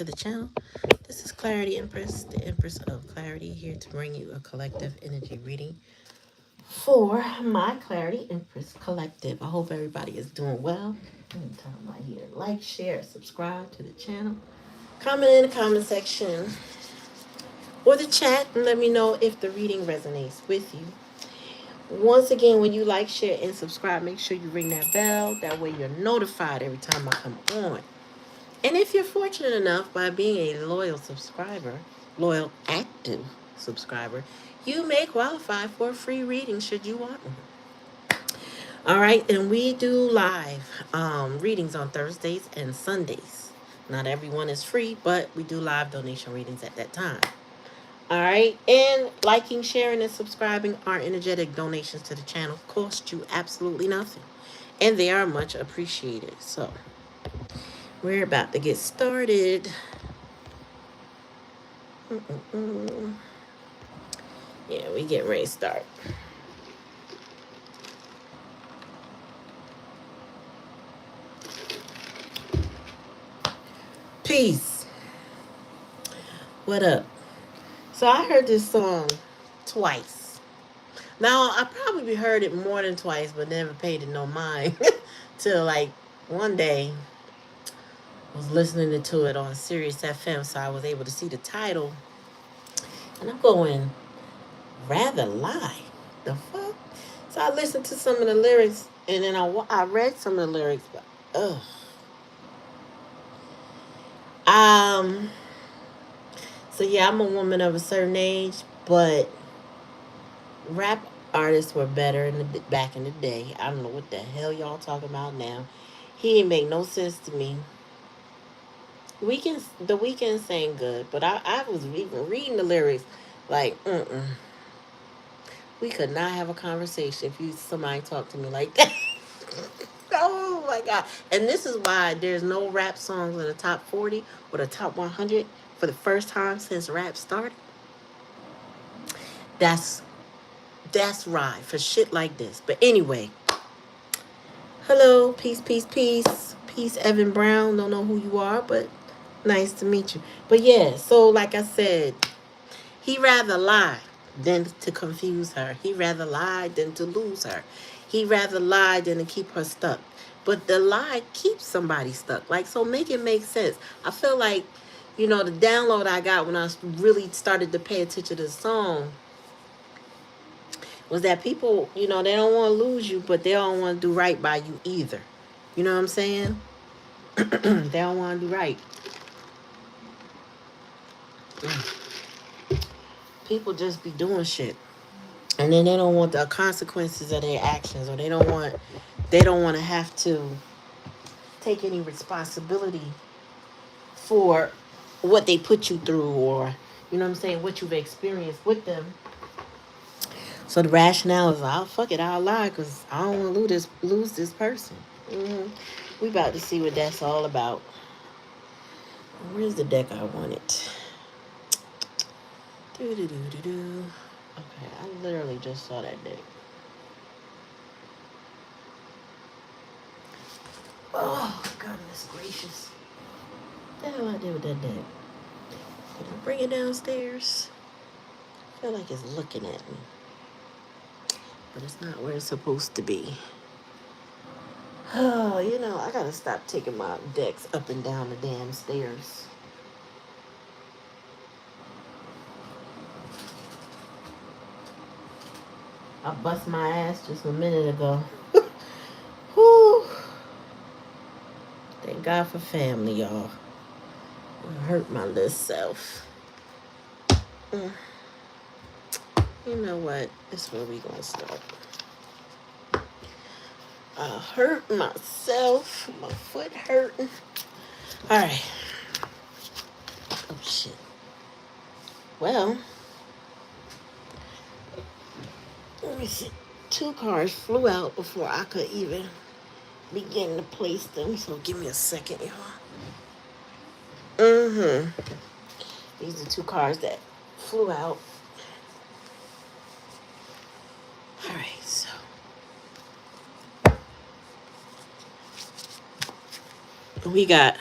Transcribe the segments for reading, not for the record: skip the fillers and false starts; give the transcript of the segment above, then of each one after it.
to the channel. This is Clarityempress, the Empress of Clarity, here to bring you a collective energy reading for my Clarityempress collective. I hope everybody is doing well. Let me turn my here. Like, share, subscribe to the channel. Comment in the comment section or the chat and let me know if the reading resonates with you. Once again, when you like, share, and subscribe, make sure you ring that bell. That way you're notified every time I come on. And if you're fortunate enough by being a loyal subscriber, loyal active subscriber, you may qualify for a free reading should you want one. All right, and we do live readings on Thursdays and Sundays. Not everyone is free, but we do live donation readings at that time. All right, and liking, sharing, and subscribing are energetic donations to the channel. Cost you absolutely nothing, and they are much appreciated. So we're about to get started. Yeah, we getting ready to start. Peace. What up? So I heard this song twice. Now I probably heard it more than twice, but never paid it no mind till like one day I was listening to it on Sirius FM, so I was able to see the title, and I'm going, rather lie. The fuck? So I listened to some of the lyrics, and then I read some of the lyrics, but ugh. So yeah, I'm a woman of a certain age, but rap artists were better back in the day. I don't know what the hell y'all talking about now. He ain't make no sense to me. The weekend sang good, but I was even reading the lyrics like, we could not have a conversation if somebody talked to me like that. Oh my god! And this is why there's no rap songs in the top 40 or the top 100 for the first time since rap started. That's right for shit like this. But anyway, hello, peace, peace, peace, peace. Evan Brown, don't know who you are, but nice to meet you. But yeah, so like I said, he rather lie than to confuse her. He rather lie than to lose her. He rather lie than to keep her stuck. But the lie keeps somebody stuck. Like, so make it make sense. I feel like, the download I got when I really started to pay attention to the song was that people, they don't want to lose you, but they don't want to do right by you either. You know what I'm saying? They don't want to do right. People just be doing shit, and then they don't want the consequences of their actions, or they don't want to have to take any responsibility for what they put you through, or what you've experienced with them. So the rationale is, oh, fuck it, I'll lie because I don't want to lose this person. We about to see what that's all about. Where's the deck I wanted? Okay, I literally just saw that deck. Oh, goodness gracious. What the hell I did with that deck? Did I bring it downstairs? I feel like it's looking at me. But it's not where it's supposed to be. Oh, I gotta stop taking my decks up and down the damn stairs. I bust my ass just a minute ago. Whew. Thank God for family, y'all. I hurt my little self. You know what? This is where we gonna start. I hurt myself. My foot hurting. Alright. Oh shit. Well, let me see. 2 cards flew out before I could even begin to place them. So give me a second, y'all. These are 2 cards that flew out. Alright, so we got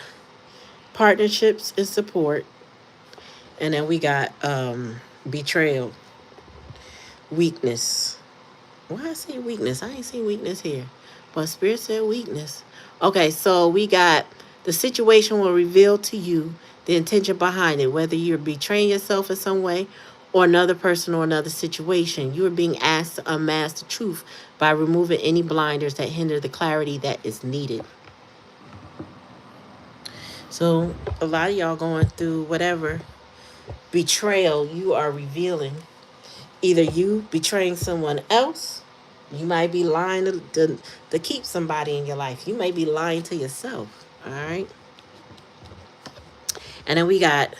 partnerships and support. And then we got betrayal, weakness. Why I say weakness? I ain't seen weakness here. But Spirit said weakness. Okay, so we got the situation will reveal to you the intention behind it, whether you're betraying yourself in some way or another person or another situation. You are being asked to unmask the truth by removing any blinders that hinder the clarity that is needed. So a lot of y'all going through whatever betrayal you are revealing. Either you betraying someone else, you might be lying to keep somebody in your life. You may be lying to yourself. All right. And then we got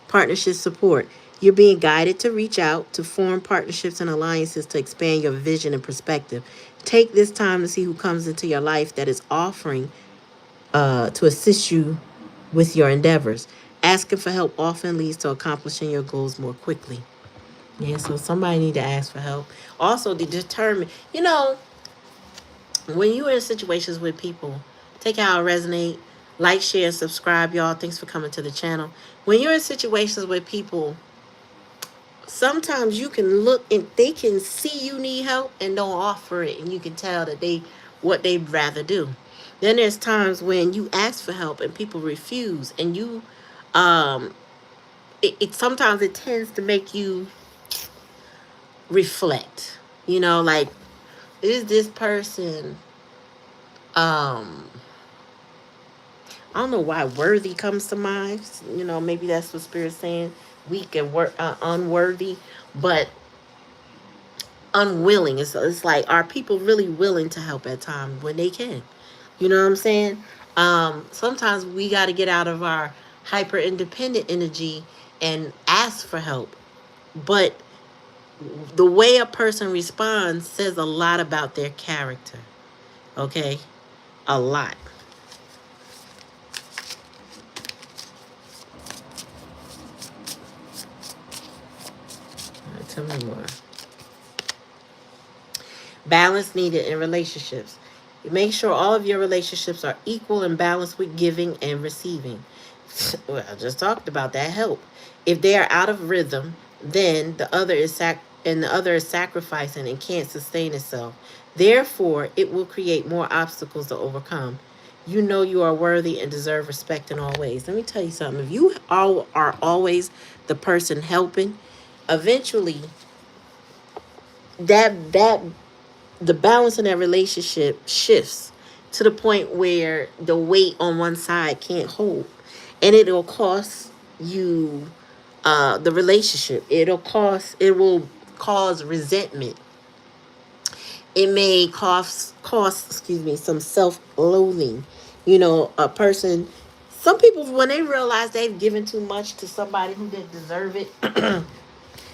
partnership support. You're being guided to reach out to form partnerships and alliances to expand your vision and perspective. Take this time to see who comes into your life that is offering to assist you with your endeavors. Asking for help often leads to accomplishing your goals more quickly. Yeah, so somebody need to ask for help. Also, to determine, when you're in situations with people, take how it resonate. Like, share, and subscribe, y'all. Thanks for coming to the channel. When you're in situations with people, sometimes you can look and they can see you need help and don't offer it, and you can tell that what they'd rather do. Then there's times when you ask for help and people refuse, and you it sometimes it tends to make you reflect. Like, is this person I don't know why worthy comes to mind. Maybe that's what Spirit's saying. Weak and unworthy, but unwilling. It's like, are people really willing to help at times when they can? You know what I'm saying? Sometimes we got to get out of our hyper independent energy and ask for help. But the way a person responds says a lot about their character. Okay? A lot. Tell me more. Balance needed in relationships. Make sure all of your relationships are equal and balanced with giving and receiving. Well, I just talked about that. Help. If they are out of rhythm, then the other is sacrificing and can't sustain itself. Therefore, it will create more obstacles to overcome. You know you are worthy and deserve respect in all ways. Let me tell you something. If you are always the person helping, eventually that the balance in that relationship shifts to the point where the weight on one side can't hold, and it'll cost you the relationship. It will cause resentment. It may cost some self-loathing. A person, some people, when they realize they've given too much to somebody who didn't deserve it,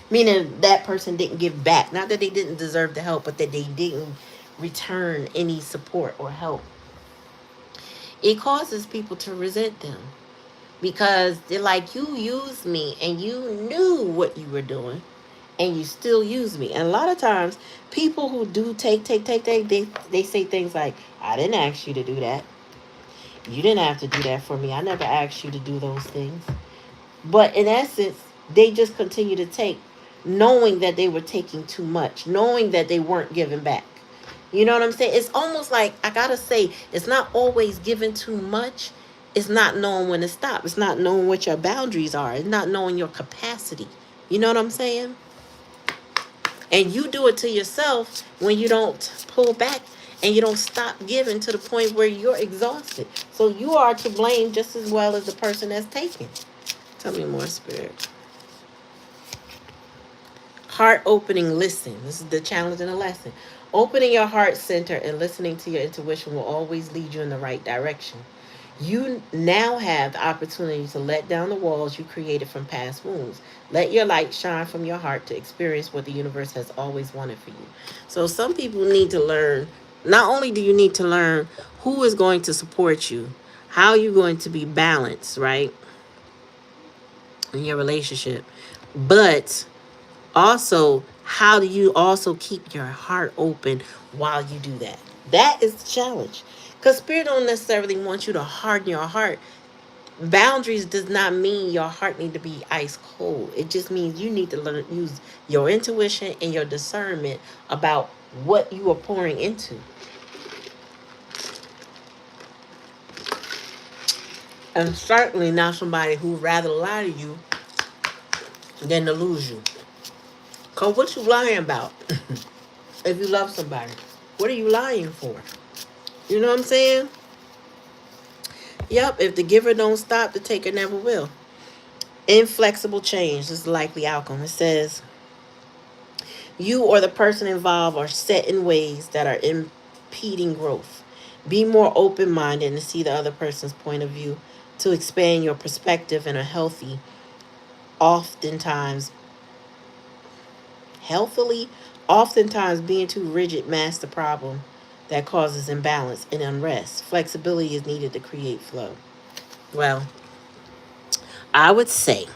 meaning that person didn't give back. Not that they didn't deserve the help, but that they didn't return any support or help. It causes people to resent them because they're like, you used me and you knew what you were doing and you still use me. And a lot of times people who do take, they say things like, I didn't ask you to do that. You didn't have to do that for me. I never asked you to do those things. But in essence, they just continue to take, knowing that they were taking too much, knowing that they weren't giving back. You know what I'm saying? It's almost like, I gotta say, it's not always giving too much. It's not knowing when to stop. It's not knowing what your boundaries are. It's not knowing your capacity. You know what I'm saying? And you do it to yourself when you don't pull back and you don't stop giving to the point where you're exhausted. So you are to blame just as well as the person that's taking. Tell me more, Spirit. Heart opening, listen. This is the challenge and the lesson. Opening your heart center and listening to your intuition will always lead you in the right direction. You now have the opportunity to let down the walls you created from past wounds. Let your light shine from your heart to experience what the universe has always wanted for you. So some people need to learn, not only do you need to learn who is going to support you, how you're going to be balanced, right, in your relationship, but also, how do you also keep your heart open while you do that? That is the challenge. Because Spirit don't necessarily want you to harden your heart. Boundaries does not mean your heart need to be ice cold. It just means you need to learn use your intuition and your discernment about what you are pouring into. And certainly not somebody who'd rather lie to you than to lose you. Cause what you lying about? If you love somebody, what are you lying for? You know what I'm saying? Yep, if the giver don't stop, the taker never will. Inflexible change is the likely outcome. It says you or the person involved are set in ways that are impeding growth. Be more open minded and see the other person's point of view to expand your perspective in a oftentimes, healthily, oftentimes being too rigid masks the problem that causes imbalance and unrest. Flexibility is needed to create flow. Well, I would say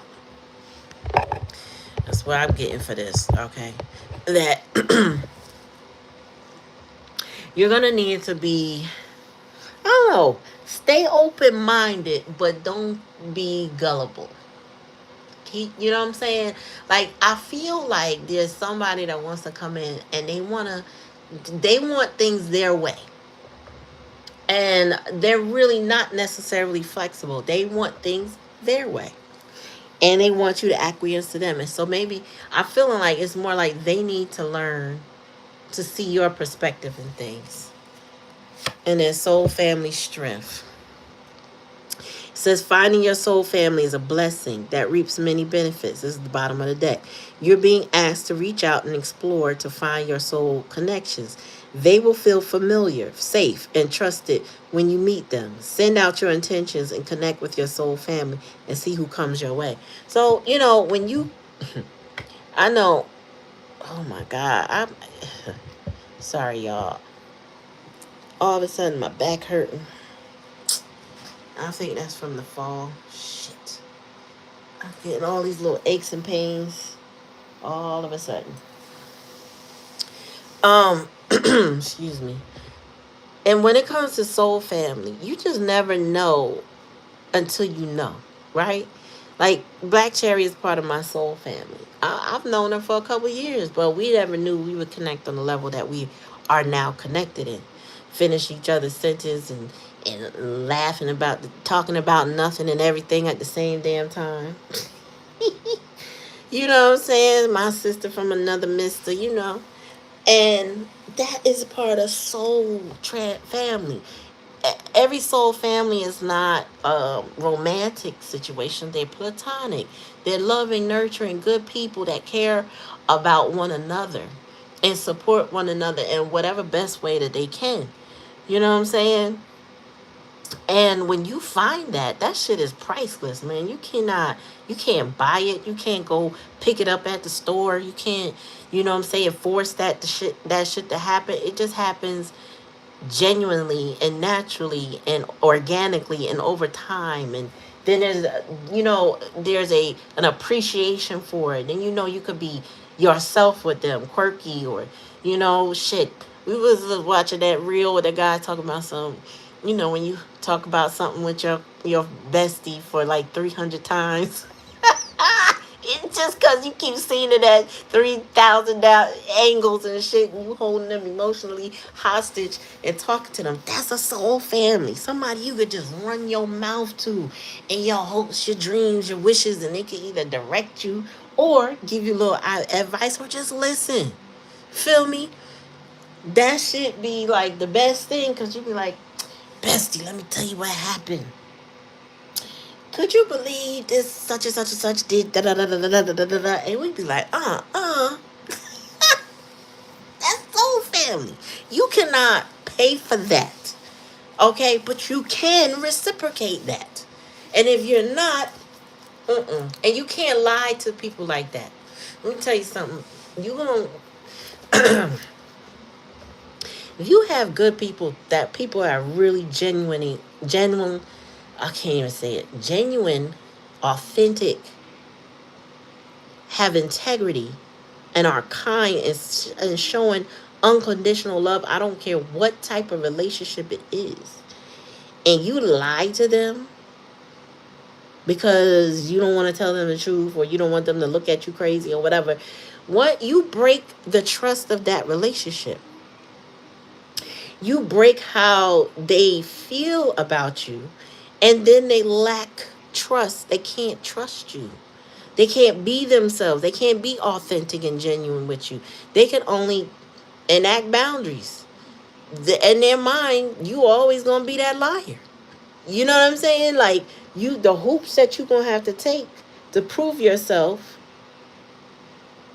that's what I'm getting for this, okay? That you're gonna need to be, I don't know, stay open minded, but don't be gullible. You know what I'm saying? Like, I feel like there's somebody that wants to come in and they want things their way. And they're really not necessarily flexible. They want things their way. And they want you to acquiesce to them. And so maybe I'm feeling like it's more like they need to learn to see your perspective in things. And their soul family strength. It says finding your soul family is a blessing that reaps many benefits. This is the bottom of the deck. You're being asked to reach out and explore to find your soul connections. They will feel familiar, safe, and trusted when you meet them. Send out your intentions and connect with your soul family and see who comes your way. So, when you, I know, oh my God, I'm, sorry y'all. All of a sudden my back hurting. I think that's from the fall. Shit. I'm getting all these little aches and pains all of a sudden. Excuse me. And when it comes to soul family, you just never know until you know, right? Like, Black Cherry is part of my soul family. I've known her for a couple years, but we never knew we would connect on the level that we are now connected in. Finish each other's sentences and laughing about, talking about nothing and everything at the same damn time. You know what I'm saying? My sister from another mister, And that is part of family. Every soul family is not a romantic situation. They're platonic. They're loving, nurturing, good people that care about one another and support one another in whatever best way that they can. You know what I'm saying? And when you find that shit is priceless, man. You can't buy it. You can't go pick it up at the store. You can't, force that shit to happen. It just happens genuinely and naturally and organically and over time. And then there's an appreciation for it. And you could be yourself with them, quirky or, shit. We was watching that reel with the guy talking about when you talk about something with your bestie for like 300 times. It's just because you keep seeing it at 3,000 angles and shit, and you holding them emotionally hostage and talking to them. That's a soul family. Somebody you could just run your mouth to, and your hopes, your dreams, your wishes, and they can either direct you or give you a little advice or just listen. Feel me? That shit be like the best thing, because you be like, bestie, let me tell you what happened. Could you believe this such and such and such did da da da da da da da da da? And we'd be like, that's soul family. You cannot pay for that, okay? But you can reciprocate that. And if you're not, and you can't lie to people like that. Let me tell you something. You gonna if you have good people, that people are really genuine, I can't even say it, genuine, authentic, have integrity, and are kind and showing unconditional love. I don't care what type of relationship it is. And you lie to them, because you don't want to tell them the truth, or you don't want them to look at you crazy or whatever. What you break the trust of that relationship. You break how they feel about you, and then they lack trust. They can't trust you. They can't be themselves. They can't be authentic and genuine with you. They can only enact boundaries. In their mind, you always gonna be that liar. You know what I'm saying? Like, the hoops that you're gonna have to take to prove yourself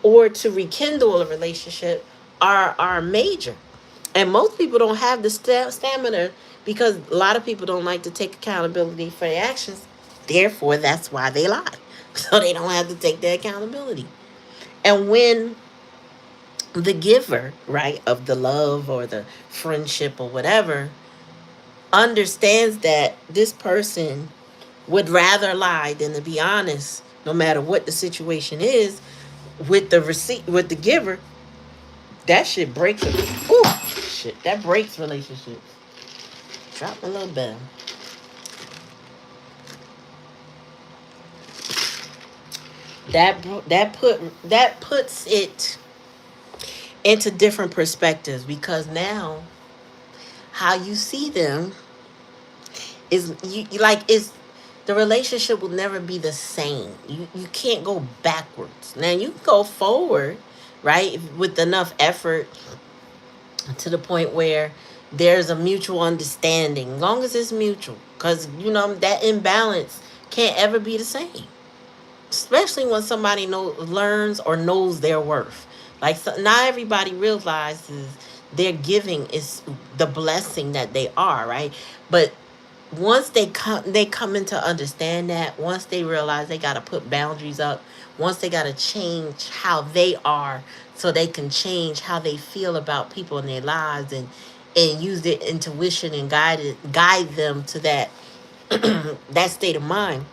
or to rekindle a relationship are major. And most people don't have the stamina, because a lot of people don't like to take accountability for their actions. Therefore, that's why they lie. So they don't have to take their accountability. And when the giver, right, of the love or the friendship or whatever, understands that this person would rather lie than to be honest, no matter what the situation is, with the receipt, with the giver, that shit breaks it. Ooh, shit, that breaks relationships. Drop a little bit. That puts it into different perspectives, because now how you see them is like, is the relationship will never be the same. You can't go backwards. Now you can go forward, right, with enough effort, to the point where there's a mutual understanding, long as it's mutual, because that imbalance can't ever be the same, especially when somebody learns or knows their worth. Like, so, not everybody realizes their giving is the blessing that they are, right? But once they come into understand that, once they realize they got to put boundaries up, once they got to change how they are, so they can change how they feel about people in their lives, and use their intuition and guide them to that that state of mind,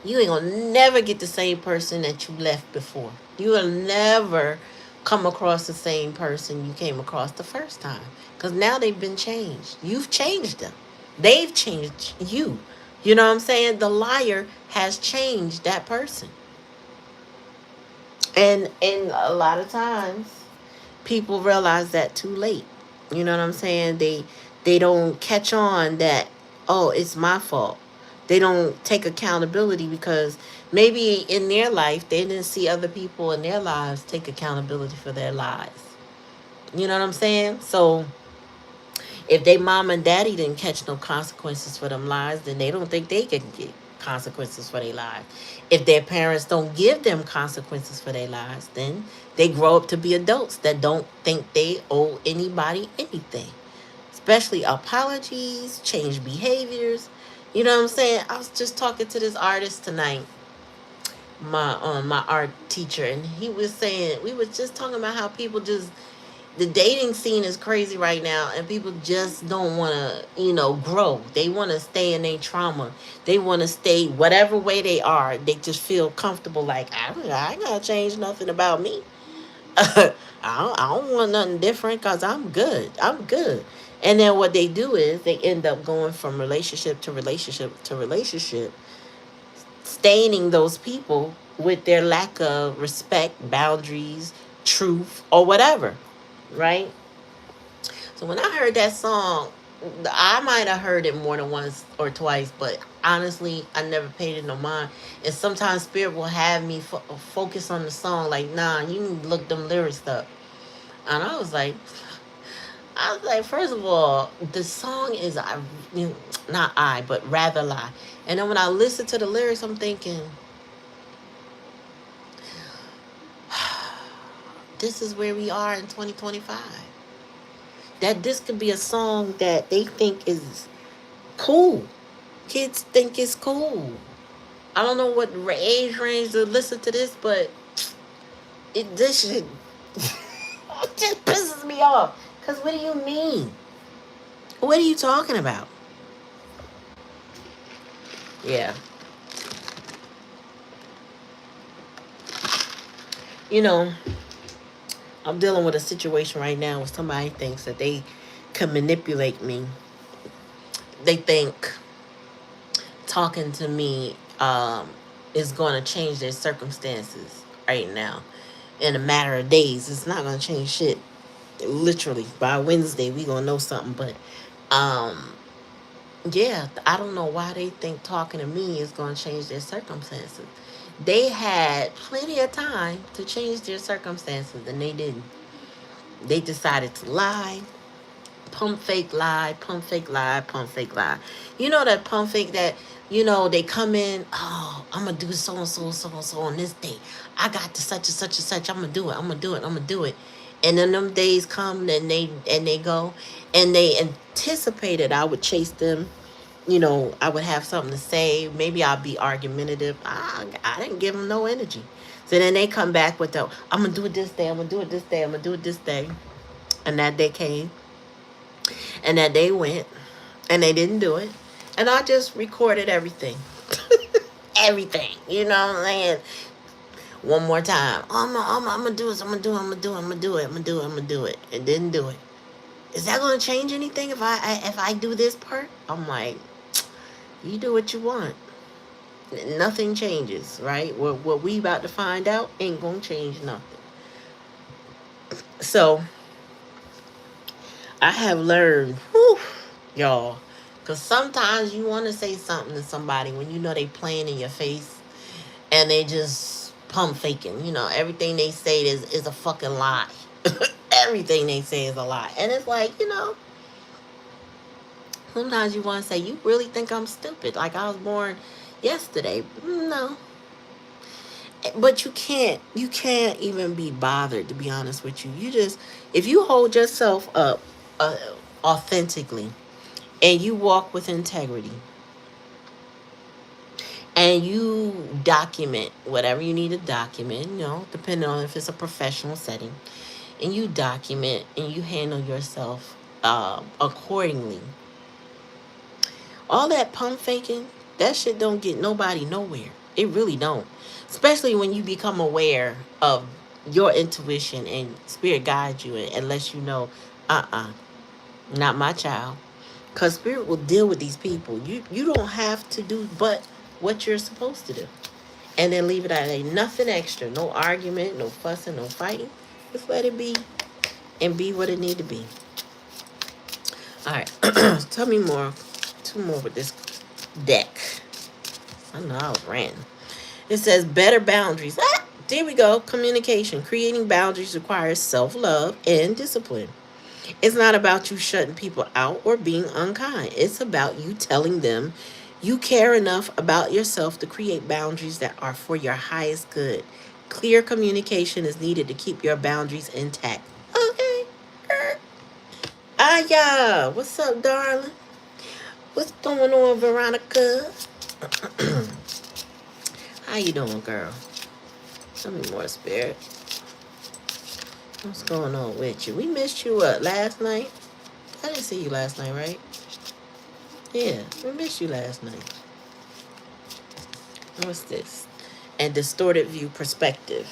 you ain't gonna never get the same person that you left before. You will never come across the same person you came across the first time, because now they've been changed. You've changed them. They've changed you. You know what I'm saying? The liar has changed that person. And a lot of times people realize that too late. You know what I'm saying? They don't catch on that, oh, it's my fault. They don't take accountability, because maybe in their life they didn't see other people in their lives take accountability for their lives. You know what I'm saying? So if they mom and daddy didn't catch no consequences for them lies, then they don't think they can get consequences for their lives. If their parents don't give them consequences for their lives, then they grow up to be adults that don't think they owe anybody anything, especially apologies, change behaviors. You know what I'm saying? I was just talking to this artist tonight, my art teacher, and he was saying, we was just talking about how people just, the dating scene is crazy right now, and people just don't want to, grow. They want to stay in their trauma. They want to stay whatever way they are. They just feel comfortable, like, I ain't gotta change nothing about me. I don't want nothing different, because I'm good. I'm good. And then what they do is they end up going from relationship to relationship to relationship, staining those people with their lack of respect, boundaries, truth, or whatever, right? So when I heard that song, I might have heard it more than once or twice, but honestly, I never paid it no mind. And sometimes Spirit will have me focus on the song, like, nah, you need to look them lyrics up. And I was like, first of all, the song is, not I, but rather lie. And then when I listen to the lyrics, I'm thinking, this is where we are in 2025. That this could be a song that they think is cool. Kids think it's cool. I don't know what age range to listen to this, but this shit just pisses me off. Because what do you mean? What are you talking about? Yeah. You know, I'm dealing with a situation right now where somebody thinks that they can manipulate me. They think talking to me is going to change their circumstances right now in a matter of days. It's not going to change shit. Literally, by Wednesday, we going to know something. But, yeah, I don't know why they think talking to me is going to change their circumstances. They had plenty of time to change their circumstances, and they didn't. They decided to lie, pump fake lie, pump fake lie, pump fake lie. You know that pump fake that, they come in, oh, I'm gonna do so and so, so and so on this day. I got to such and such and such. I'm gonna do it. I'm gonna do it. I'm gonna do it. And then them days come and they go, and they anticipated I would chase them. I would have something to say. Maybe I'll be argumentative. I didn't give them no energy. So then they come back with the, I'm gonna do it this day. I'm gonna do it this day. I'm gonna do it this day. And that day came, and that day went, and they didn't do it. And I just recorded everything. Everything. You know what I'm saying? One more time. Oh, I'm gonna do this. I'm gonna do it. I'm gonna do it. I'm gonna do it. I'm gonna do it. I'm gonna do it. And didn't do it. Is that gonna change anything if I do this part? I'm like, you do what you want. Nothing changes, right? What we about to find out ain't gonna change nothing. So I have learned, y'all, because sometimes you want to say something to somebody when you know they playing in your face and they just pump faking. Everything they say is a fucking lie. Everything they say is a lie. And it's like, sometimes you want to say, you really think I'm stupid? Like I was born yesterday. No. But you can't even be bothered, to be honest with you. If you hold yourself up authentically, and you walk with integrity, and you document whatever you need to document, depending on if it's a professional setting, and you document and you handle yourself accordingly. All that pump faking, that shit don't get nobody nowhere. It really don't. Especially when you become aware of your intuition and spirit guides you and lets you know, not my child. Because spirit will deal with these people. You don't have to do but what you're supposed to do. And then leave it at a nothing extra. No argument, no fussing, no fighting. Just let it be and be what it need to be. All right. Tell me more. Two more with this deck. I know I was ranting. It says better boundaries. There we go. Communication. Creating boundaries requires self-love and discipline. It's not about you shutting people out or being unkind. It's about you telling them you care enough about yourself to create boundaries that are for your highest good. Clear communication is needed to keep your boundaries intact. Okay. Yeah. What's up, darling? What's going on, Veronica? How you doing, girl? Tell me more, spirit. What's going on with you? We missed you last night? I didn't see you last night, right? Yeah, we missed you last night. What's this? And distorted view perspective.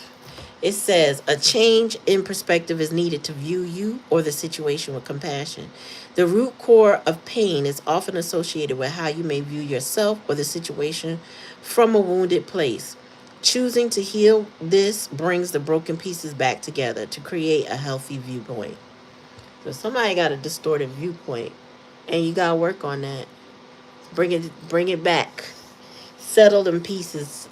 It says a change in perspective is needed to view you or the situation with compassion. The root core of pain is often associated with how you may view yourself or the situation from a wounded place. Choosing to heal this brings the broken pieces back together to create a healthy viewpoint. So somebody got a distorted viewpoint, and you gotta work on that. Bring it back. Settle them pieces.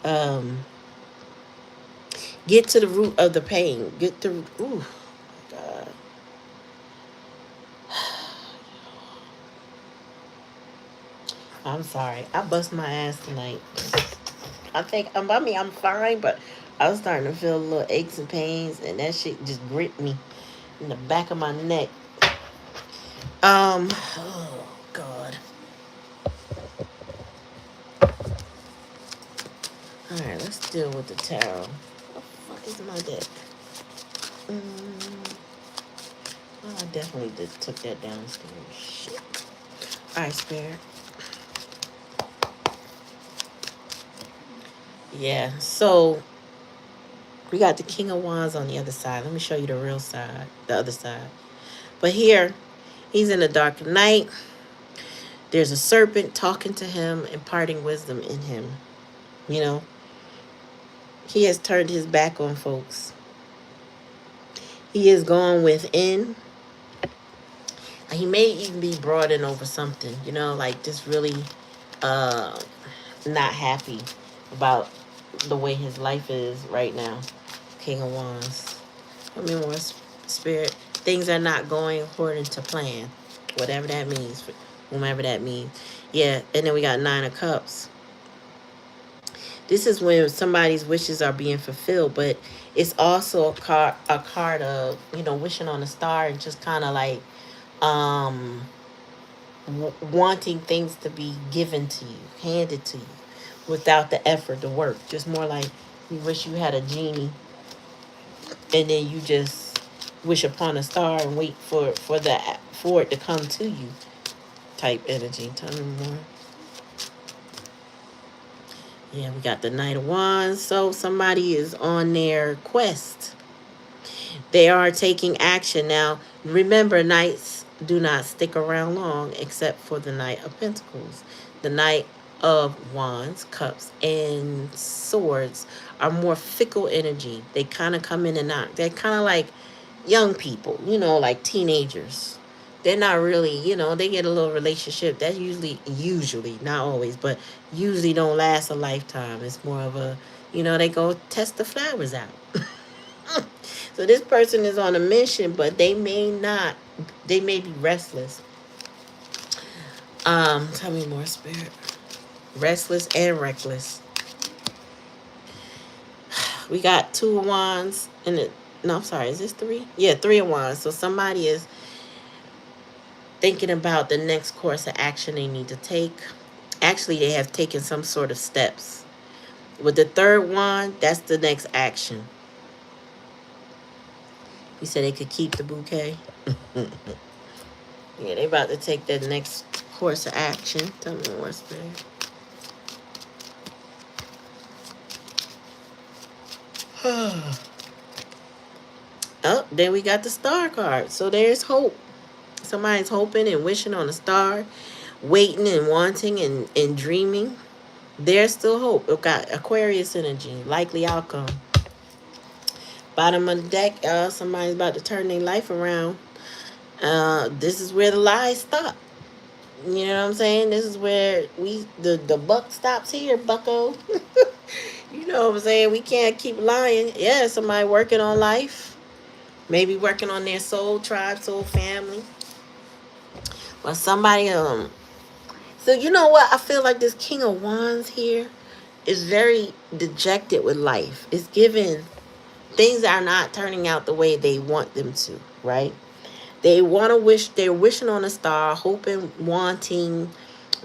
Get to the root of the pain. God. I'm sorry. I bust my ass tonight. I'm fine, but I was starting to feel little aches and pains, and that shit just gripped me in the back of my neck. Oh, God. Alright, let's deal with the tarot. What the fuck is my deck? Oh, I definitely took that downstairs. Shit. Alright, spirit. Yeah, so we got the King of Wands on the other side. Let me show you the real side, the other side. But here, he's in the dark night. There's a serpent talking to him, imparting wisdom in him. You know, he has turned his back on folks. He is gone within. He may even be brooding over something, you know, like just really uh, not happy about the way his life is right now. King of Wands. I mean, more spirit. Things are not going according to plan. Whatever that means. Whomever that means. Yeah, and then we got Nine of Cups. This is when somebody's wishes are being fulfilled, but it's also a card of, you know, wishing on a star and just kind of like um wanting things to be given to you, handed to you, without the effort, the work. Just more like you wish you had a genie, and then you just wish upon a star and wait for it to come to you. Type energy. Tell me more. Yeah, we got the Knight of Wands. So somebody is on their quest. They are taking action. Now, remember, knights do not stick around long except for the Knight of Pentacles. The Knight of Wands, Cups, and Swords are more fickle energy. They kind of come in and out. They're kind of like young people, you know, like teenagers. They're not really, you know, they get a little relationship that usually, not always, but usually don't last a lifetime. It's more of a, you know, they go test the flowers out. So this person is on a mission, but they may not, they may be restless. Tell me more, spirit. Restless and reckless. We got Two of Wands and it. No, I'm sorry. Is this three? Yeah, Three of Wands. So somebody is thinking about the next course of action they need to take. Actually, they have taken some sort of steps. With the third wand, that's the next action. You said they could keep the bouquet. Yeah, they about to take the next course of action. Tell me more, spirit. Oh, then we got the star card. So there's hope. Somebody's hoping and wishing on a star, waiting and wanting and dreaming. There's still hope. We've got Aquarius energy, likely outcome. Bottom of the deck, somebody's about to turn their life around. This is where the lies stop. You know what I'm saying? This is where the buck stops here, bucko. You know what I'm saying? We can't keep lying. Yeah, somebody working on life. Maybe working on their soul tribe, soul family. Or somebody, so you know what? I feel like this King of Wands here is very dejected with life. It's given things are not turning out the way they want them to, right? They want to wish, they're wishing on a star, hoping, wanting,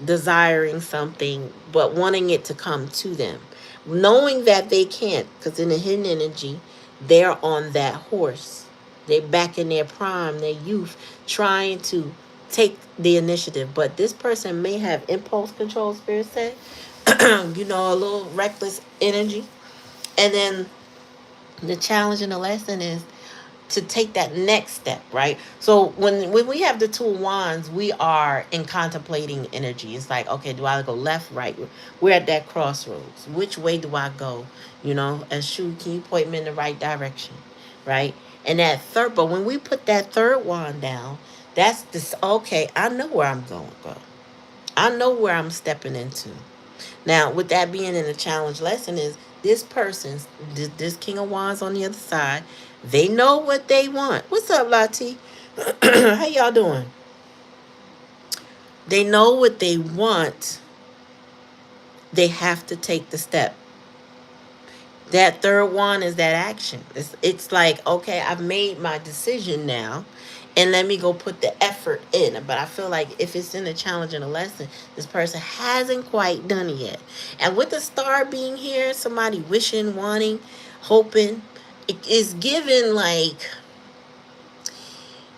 desiring something, but wanting it to come to them. Knowing that they can't, because in the hidden energy, they're on that horse. They're back in their prime, their youth, trying to take the initiative. But this person may have impulse control, spirit said. You know, a little reckless energy. And then the challenge and the lesson is to take that next step, right? So when we have the Two of Wands, we are in contemplating energy. It's like, okay, do I go left, right? We're at that crossroads. Which way do I go? You know, as Shu, can you point me in the right direction, right? And that third, but when we put that third wand down, that's this. Okay, I know where I'm going to go. I know where I'm stepping into. Now, with that being in the challenge lesson is this person's, this King of Wands on the other side, they know what they want. What's up, Lati? How y'all doing? They know what they want. They have to take the step. That third one is that action. It's like, okay, I've made my decision now, and let me go put the effort in. But I feel like if it's in a challenge and a lesson, this person hasn't quite done it yet. And with the star being here, somebody wishing, wanting, hoping, it is given like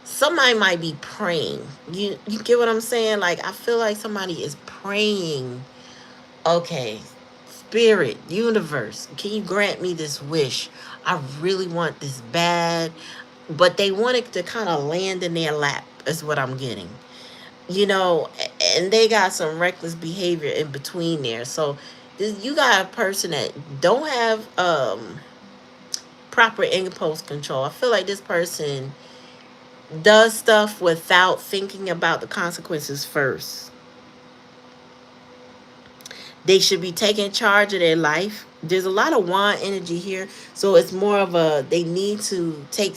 somebody might be praying. You get what I'm saying? Like, I feel like somebody is praying. Okay, spirit, universe, can you grant me this wish? I really want this bad. But they want it to kind of land in their lap, is what I'm getting. you know, and they got some reckless behavior in between there. So you got a person that don't have proper impulse control. I feel like this person does stuff without thinking about the consequences first. They should be taking charge of their life. There's a lot of wand energy here, so it's more of a they need to take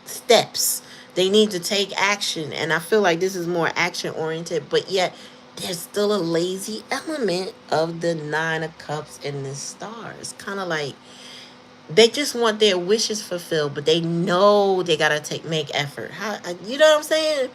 steps. They need to take action, and I feel like this is more action oriented, but yet there's still a lazy element of the Nine of Cups and the Star. It's kind of like they just want their wishes fulfilled, but they know they gotta make effort. You know what I'm saying?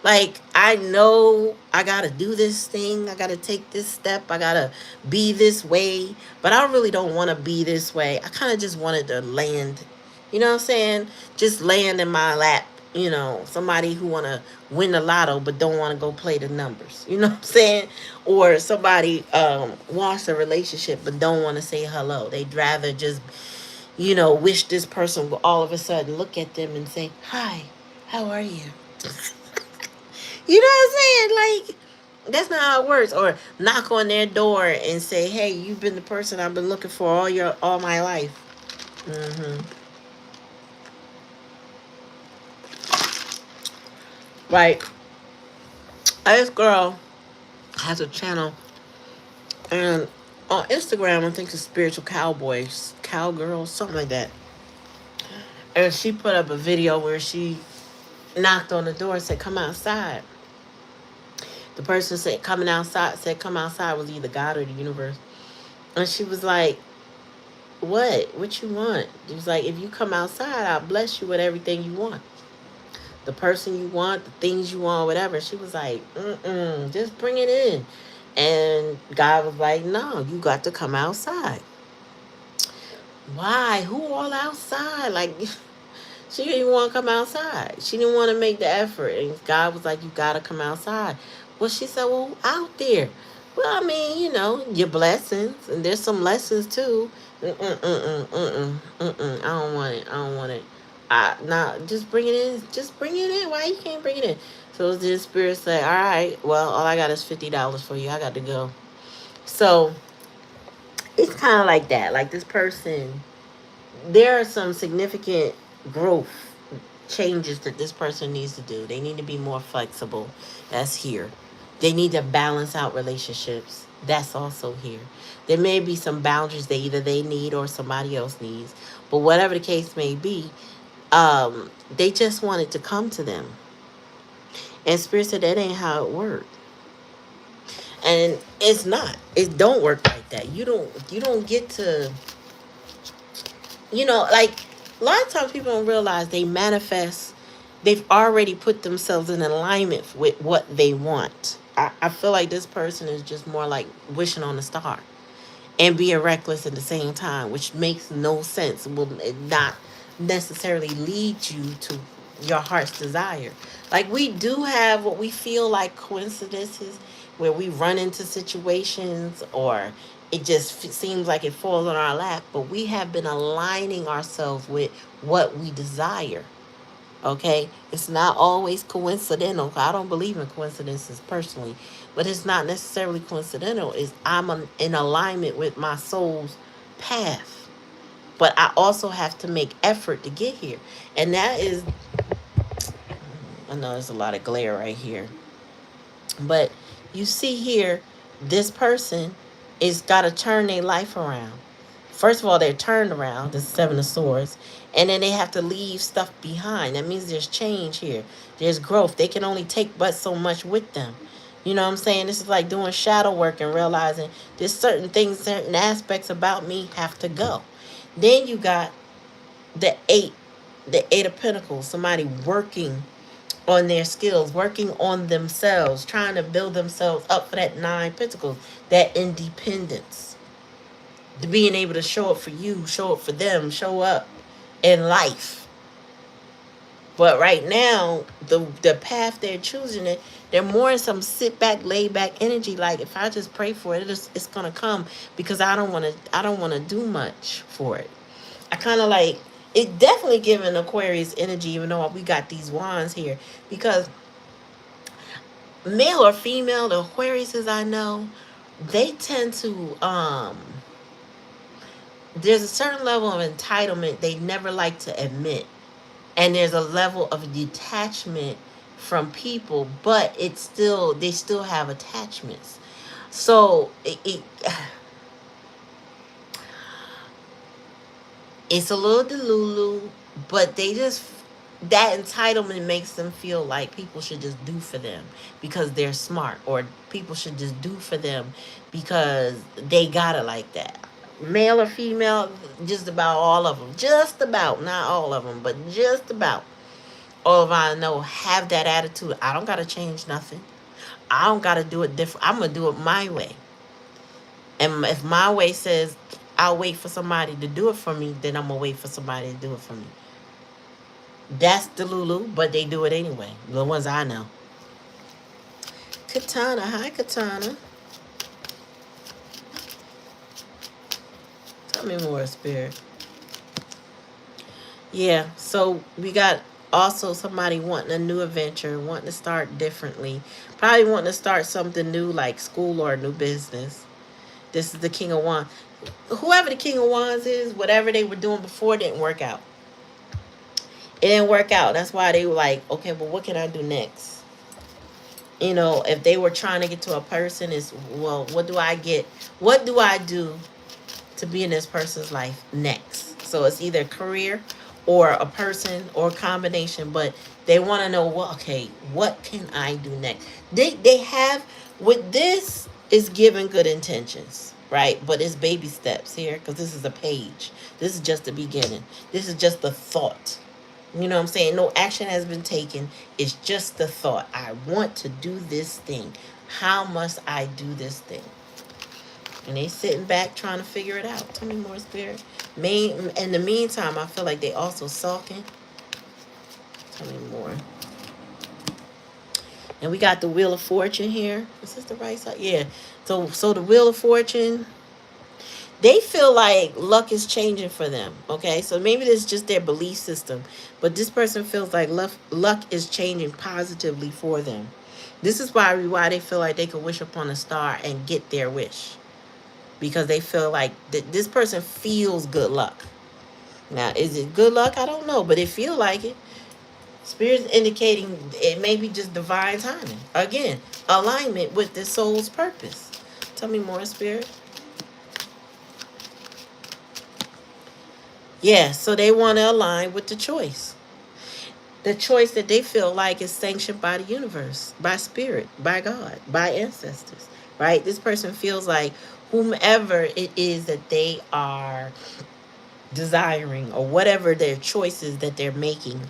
Like, I know I gotta do this thing, I gotta take this step, I gotta be this way, but I really don't want to be this way. I kind of just wanted to land, you know what I'm saying? Just land in my lap. You know, somebody who want to win the lotto but don't want to go play the numbers. You know what I'm saying? Or somebody wants a relationship but don't want to say hello. They'd rather just, you know, wish this person will all of a sudden look at them and say, "Hi, how are you?" You know what I'm saying? Like, that's not how it works. Or knock on their door and say, "Hey, you've been the person I've been looking for all my life." Mm-hmm. Right. This girl has a channel, and on Instagram, I think it's Spiritual Cowboys, Cowgirls, something like that. And she put up a video where she knocked on the door and said, "Come outside." The person said "Come outside" was either God or the universe. And she was like, What you want?" He was like, "If you come outside, I'll bless you with everything you want. The person you want, the things you want, whatever." She was like, "Just bring it in." And God was like, "No, you got to come outside." Why? Who all outside? Like, she didn't even want to come outside. She didn't want to make the effort. And God was like, "You got to come outside." Well, she said, "Well, out there." Well, I mean, you know, your blessings. And there's some lessons too. I don't want it. I don't want it. Nah, just bring it in. Just bring it in. Why you can't bring it in? So the spirit said, "All right, well, all I got is $50 for you. I got to go." So it's kind of like that. Like, this person, there are some significant growth changes that this person needs to do. They need to be more flexible. That's here. They need to balance out relationships. That's also here. There may be some boundaries that either they need or somebody else needs. But whatever the case may be, they just want it to come to them. And Spirit said that ain't how it works. And it's not. It don't work like that. You don't get to, you know, like, a lot of times people don't realize they manifest, they've already put themselves in alignment with what they want. I feel like this person is just more like wishing on a star and being reckless at the same time, which makes no sense. Will not necessarily lead you to your heart's desire. Like, we do have what we feel like coincidences where we run into situations, or it just seems like it falls on our lap, but we have been aligning ourselves with what we desire. Okay, it's not always coincidental. I don't believe in coincidences personally, but it's not necessarily coincidental. Is I'm in alignment with my soul's path, but I also have to make effort to get here, and that is, I know there's a lot of glare right here, but you see here, this person is got to turn their life around. First of all, they're turned around, the Seven of Swords, and then they have to leave stuff behind. That means there's change here. There's growth. They can only take but so much with them. You know what I'm saying? This is like doing shadow work and realizing there's certain things, certain aspects about me have to go. Then you got the Eight of Pentacles, somebody working on their skills, working on themselves, trying to build themselves up for that Nine Pentacles, that independence, to being able to show up for you, show up for them, show up in life. But right now, the path they're choosing, they're more in some sit back, lay back energy. Like, if I just pray for it, it's gonna come, because I don't wanna do much for it. I kind of like it. Definitely giving Aquarius energy, even though we got these wands here, because male or female, the Aquariuses I know, they tend to there's a certain level of entitlement they never like to admit, and there's a level of detachment from people, but it's still, they still have attachments. So it's a little delulu, but they just, that entitlement makes them feel like people should just do for them because they're smart, or people should just do for them because they got it like that. Male or female, just about all of them, just about, not all of them, but just about all of I know have that attitude. I don't gotta change nothing. I don't gotta do it different. I'm gonna do it my way. And if my way says I'll wait for somebody to do it for me, then I'm gonna wait for somebody to do it for me. That's the Lulu, but they do it anyway. The ones I know. Katana, hi Katana. Tell me more, Spirit. Yeah, so we got also somebody wanting a new adventure, wanting to start differently. Probably wanting to start something new like school or a new business. This is the King of Wands. Whoever the King of Wands is, whatever they were doing before didn't work out. It didn't work out. That's why they were like, okay, well, what can I do next? You know, if they were trying to get to a person, is, well, what do I get? What do I do to be in this person's life next? So it's either career or a person or a combination, but they want to know, well, okay, what can I do next? They have, with this is giving good intentions, right? But it's baby steps here because this is a page. This is just the beginning. This is just the thought. You know what I'm saying? No action has been taken. It's just the thought. I want to do this thing. How must I do this thing? And they sitting back trying to figure it out. Tell me more, Spirit. In the meantime, I feel like they also sulking. Tell me more. And we got the Wheel of Fortune here. Is this the right side? Yeah. So the Wheel of Fortune, they feel like luck is changing for them. Okay, so maybe this is just their belief system, but this person feels like luck is changing positively for them. This is why they feel like they could wish upon a star and get their wish, because they feel like this person feels good luck. Now, is it good luck? I don't know, but it feel like it. Spirit's indicating it may be just divine timing. Again, alignment with the soul's purpose. Tell me more, Spirit. Yeah, so they want to align with the choice. The choice that they feel like is sanctioned by the universe, by spirit, by God, by ancestors, right? This person feels like whomever it is that they are desiring, or whatever their choices that they're making,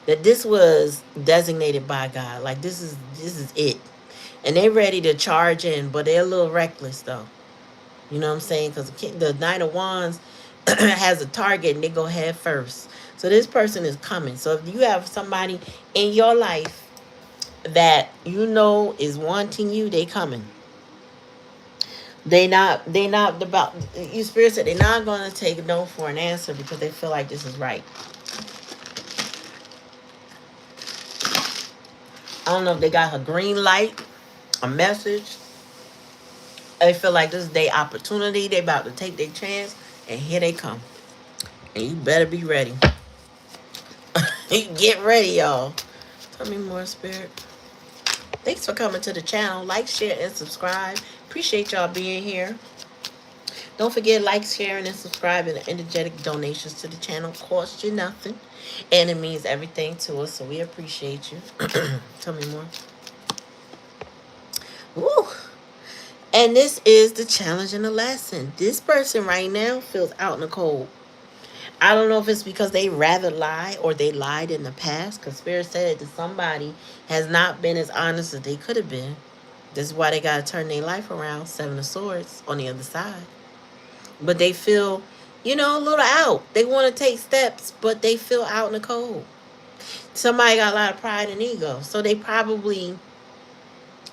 that this was designated by God. Like this is it. And they're ready to charge in, but they're a little reckless though. You know what I'm saying? Because the Knight of Wands has a target and they go head first. So this person is coming. So if you have somebody in your life that you know is wanting you, they coming. They not about, you Spirit said they're not going to take no for an answer because they feel like this is right. I don't know if they got a green light, a message. They feel like this is their opportunity. They about to take their chance, and here they come. And you better be ready. Get ready, y'all. Tell me more, Spirit. Thanks for coming to the channel. Like, share, and subscribe. Appreciate y'all being here. Don't forget, like, sharing, and subscribing. And energetic donations to the channel cost you nothing, and it means everything to us. So we appreciate you. Tell me more. Woo! And this is the challenge and the lesson. This person right now feels out in the cold. I don't know if it's because they rather lie or they lied in the past, because Spirit said that somebody has not been as honest as they could have been. This is why they got to turn their life around. Seven of Swords on the other side. But they feel, a little out. They want to take steps, but they feel out in the cold. Somebody got a lot of pride and ego. So they probably,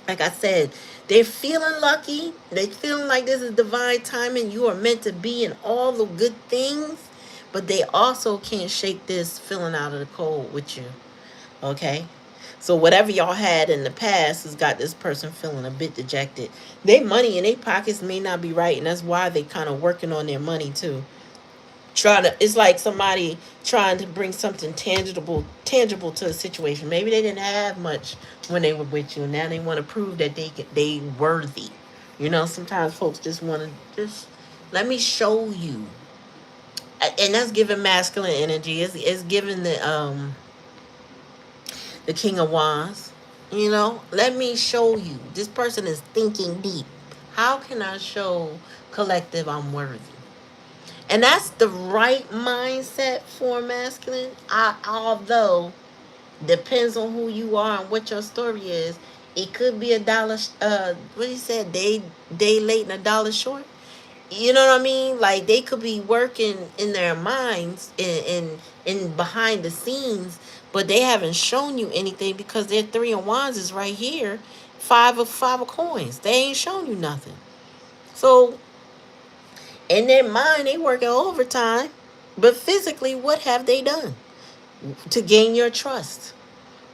like I said, they're feeling lucky. They're feeling like this is divine timing. You are meant to be in all the good things. But they also can't shake this feeling out of the cold with you. Okay? So whatever y'all had in the past has got this person feeling a bit dejected. Their money in their pockets may not be right, and that's why they kind of working on their money too. Trying to, it's like somebody trying to bring something tangible to a situation. Maybe they didn't have much when they were with you, and now they want to prove that they worthy. You know, sometimes folks just want to just let me show you, and that's giving masculine energy. It's giving the King of Wands. You know, let me show you. This person is thinking deep. How can I show collective I'm worthy? And that's the right mindset for masculine. Although, depends on who you are and what your story is. It could be a dollar. What he said, day late and a dollar short. You know what I mean? Like they could be working in their minds in behind the scenes, but they haven't shown you anything because their three of wands is right here, five of coins. They ain't shown you nothing. So in their mind, they working overtime, but physically, what have they done to gain your trust?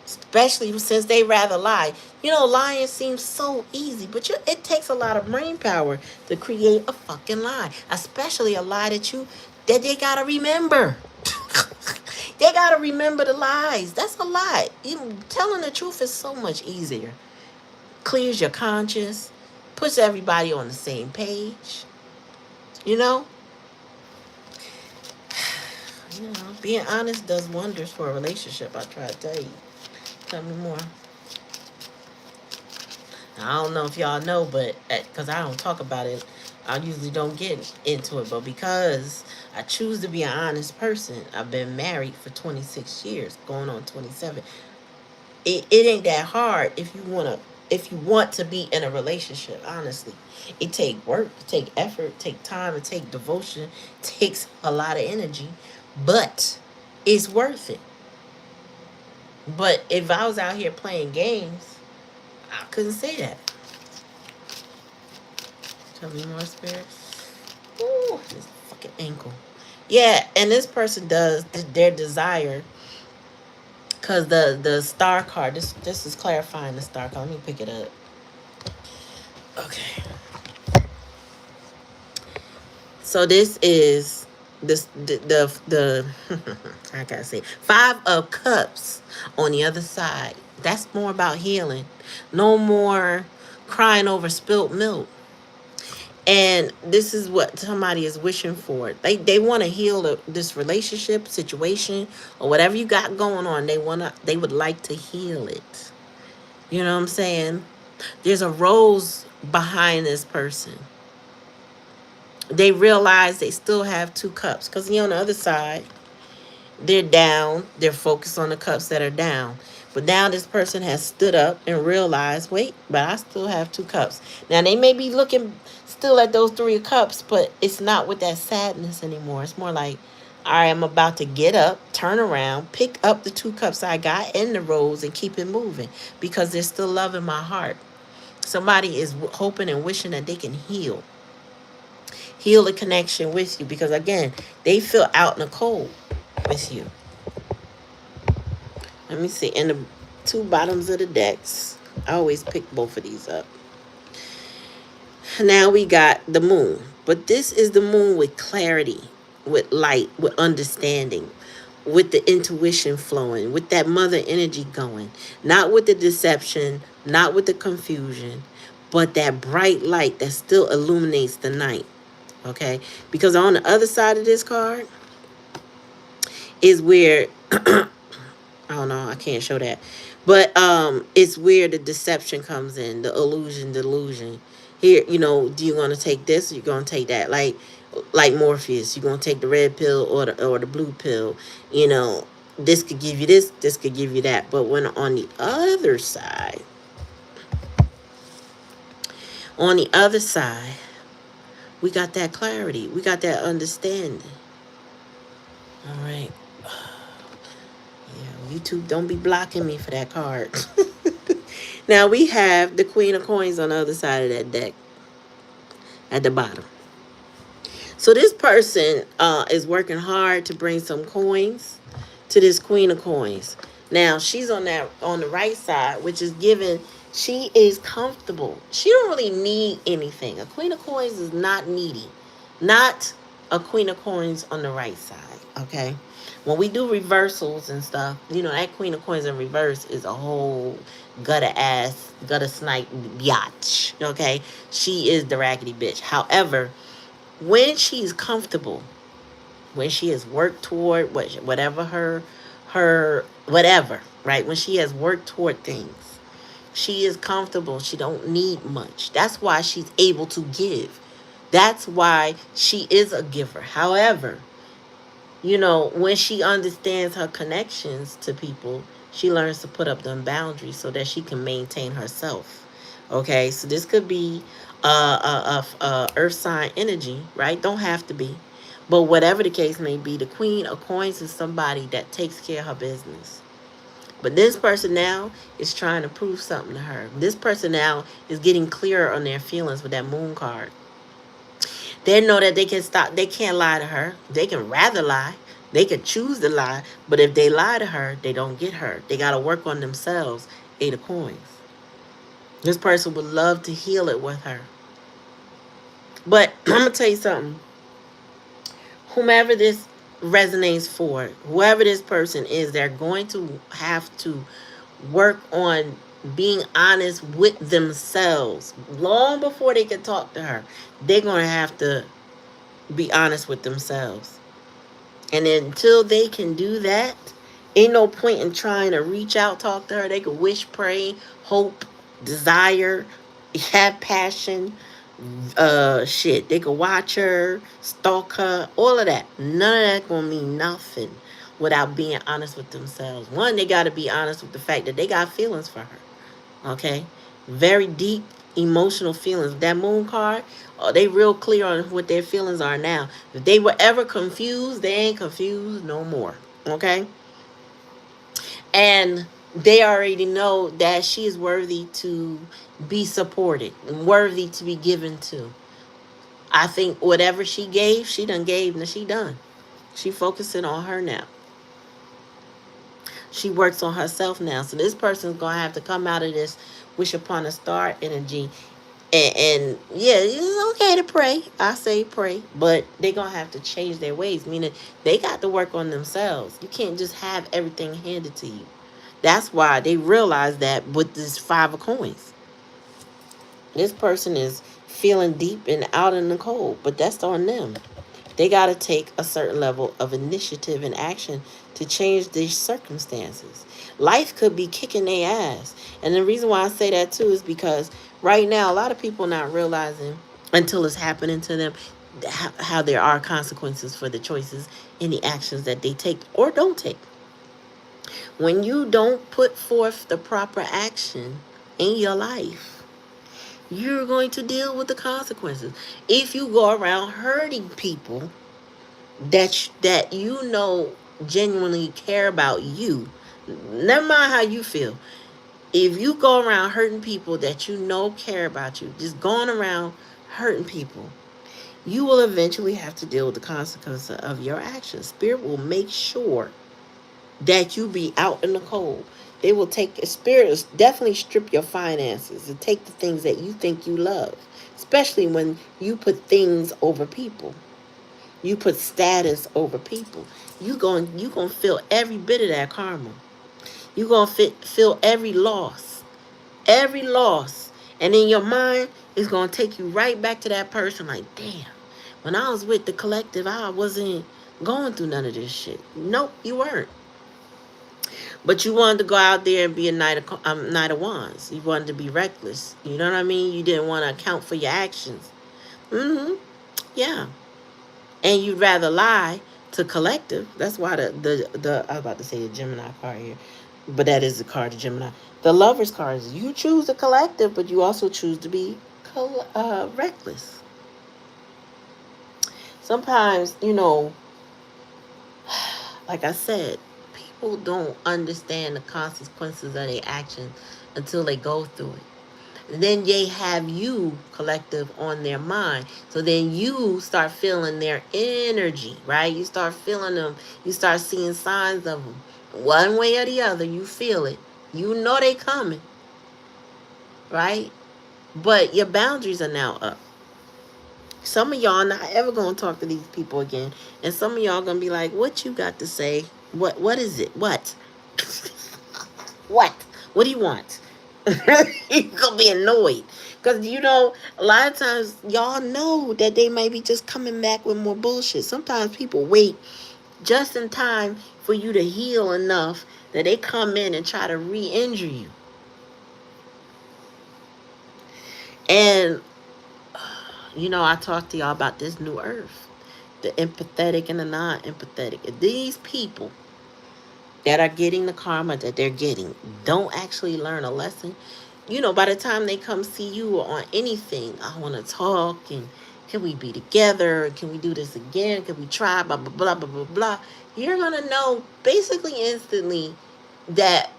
Especially since they rather lie. You know, lying seems so easy, but it takes a lot of brain power to create a fucking lie, especially a lie that they gotta remember. They gotta remember the lies. That's a lie. Telling the truth is so much easier. Clears your conscience, puts everybody on the same page. You know, being honest does wonders for a relationship. I try to tell you. Tell me more. I don't know if y'all know, but because I don't talk about it, I usually don't get into it. But because I choose to be an honest person, I've been married for 26 years, going on 27. It ain't that hard if you want to be in a relationship. Honestly, it take work, it take effort, it take time, it take devotion, it takes a lot of energy, but it's worth it. But if I was out here playing games, I couldn't say that. Tell me more, spirits. Ooh, this fucking ankle. Yeah, and this person does their desire, because the star card. This is clarifying the star card. Let me pick it up. Okay. So this is the I gotta say 5 of Cups on the other side. That's more about healing. No more crying over spilt milk. And this is what somebody is wishing for. They want to heal this relationship situation or whatever you got going on. They would like to heal it. You know what I'm saying? There's a rose behind this person. They realize they still have 2 cups, because on the other side, they're down. They're focused on the cups that are down. But now this person has stood up and realized, wait, but I still have 2 cups. Now they may be looking still at those 3 cups, but it's not with that sadness anymore. It's more like, all right, I'm about to get up, turn around, pick up the 2 cups I got in the rose and keep it moving, because there's still love in my heart. Somebody is hoping and wishing that they can heal the connection with you, because again, they feel out in the cold with you. Let me see. In the 2 bottoms of the decks, I always pick both of these up. Now we got the moon. But this is the moon with clarity, with light, with understanding, with the intuition flowing, with that mother energy going. Not with the deception, not with the confusion, but that bright light that still illuminates the night. Okay? Because on the other side of this card is where I don't know, I can't show that. But it's where the deception comes in, the delusion. Here, do you want to take this or you going to take that? Like Morpheus, you going to take the red pill or the blue pill. This could give you this could give you that. But when on the other side, we got that clarity. We got that understanding. All right. YouTube, don't be blocking me for that card. Now we have the Queen of Coins on the other side of that deck at the bottom. So this person is working hard to bring some coins to this Queen of Coins. Now she's on the right side, which is given she is comfortable. She don't really need anything. A queen of coins is not needy. Not a queen of coins on the right side. Okay. When we do reversals and stuff, that queen of coins in reverse is a whole gutter ass, gutter snipe biatch. Okay. She is the raggedy bitch. However, when she's comfortable, when she has worked toward whatever her whatever, right? When she has worked toward things, she is comfortable. She don't need much. That's why she's able to give. That's why she is a giver. However, when she understands her connections to people, she learns to put up them boundaries so that she can maintain herself. Okay, so this could be earth sign energy, right? Don't have to be. But whatever the case may be, the queen of coins is somebody that takes care of her business. But this person now is trying to prove something to her. This person now is getting clearer on their feelings with that moon card. They know that they can't lie to her. They can rather lie. They can choose to lie. But if they lie to her, they don't get hurt. They got to work on themselves. 8 of coins. This person would love to heal it with her. But I'm going to tell you something. Whomever this resonates for, whoever this person is, they're going to have to work on being honest with themselves long before they can talk to her. They're going to have to be honest with themselves. And until they can do that, ain't no point in trying to reach out, talk to her. They can wish, pray, hope, desire, have passion, shit. They could watch her, stalk her, all of that. None of that gonna mean nothing without being honest with themselves. One, they gotta be honest with the fact that they got feelings for her. Okay? Very deep emotional feelings. That moon card, they real clear on what their feelings are now. If they were ever confused, they ain't confused no more. Okay? And they already know that she is worthy to be supported, worthy to be given to. I think whatever she gave, she done gave and she done. She focusing on her now. She works on herself now. So this person's going to have to come out of this wish upon a star energy. And yeah, it's okay to pray. I say pray. But they're going to have to change their ways. Meaning they got to work on themselves. You can't just have everything handed to you. That's why they realize that with this 5 of coins. This person is feeling deep and out in the cold. But that's on them. They got to take a certain level of initiative and action to change these circumstances. Life could be kicking their ass. And the reason why I say that too is because right now, a lot of people not realizing until it's happening to them how there are consequences for the choices and the actions that they take or don't take. When you don't put forth the proper action in your life, you're going to deal with the consequences. If you go around hurting people that genuinely care about you, never mind how you feel. If you go around hurting people that care about you, just going around hurting people, you will eventually have to deal with the consequences of your actions. Spirit will make sure that you be out in the cold. They will spirit will definitely strip your finances and take the things that you think you love, especially when you put things over people. You put status over people. You going to feel every bit of that karma. You going to feel every loss. Every loss. And in your mind, it's going to take you right back to that person like, damn, when I was with the collective, I wasn't going through none of this shit. Nope, you weren't. But you wanted to go out there and be a knight of wands. You wanted to be reckless. You know what I mean? You didn't want to account for your actions. Yeah. And you'd rather lie to collective. That's why the I was about to say the Gemini card here, but that is the card of Gemini. The Lover's card is you choose the collective, but you also choose to be reckless. Sometimes, like I said, people don't understand the consequences of their actions until they go through it. Then they have you, collective, on their mind. So then you start feeling their energy, right? You start feeling them. You start seeing signs of them. One way or the other, you feel it. You know they coming, right? But your boundaries are now up. Some of y'all not ever gonna talk to these people again, and some of y'all gonna be like, "What you got to say? What is it? What? What? What do you want?" You're gonna be annoyed because a lot of times y'all know that they may be just coming back with more bullshit. Sometimes people wait just in time for you to heal enough that they come in and try to re-injure you. And I talked to y'all about this new earth, the empathetic and the non-empathetic. If these people that are getting the karma that they're getting don't actually learn a lesson, by the time they come see you on anything, I want to talk, and can we be together? Can we do this again? Can we try? Blah, blah, blah, blah, blah, blah. You're going to know basically instantly that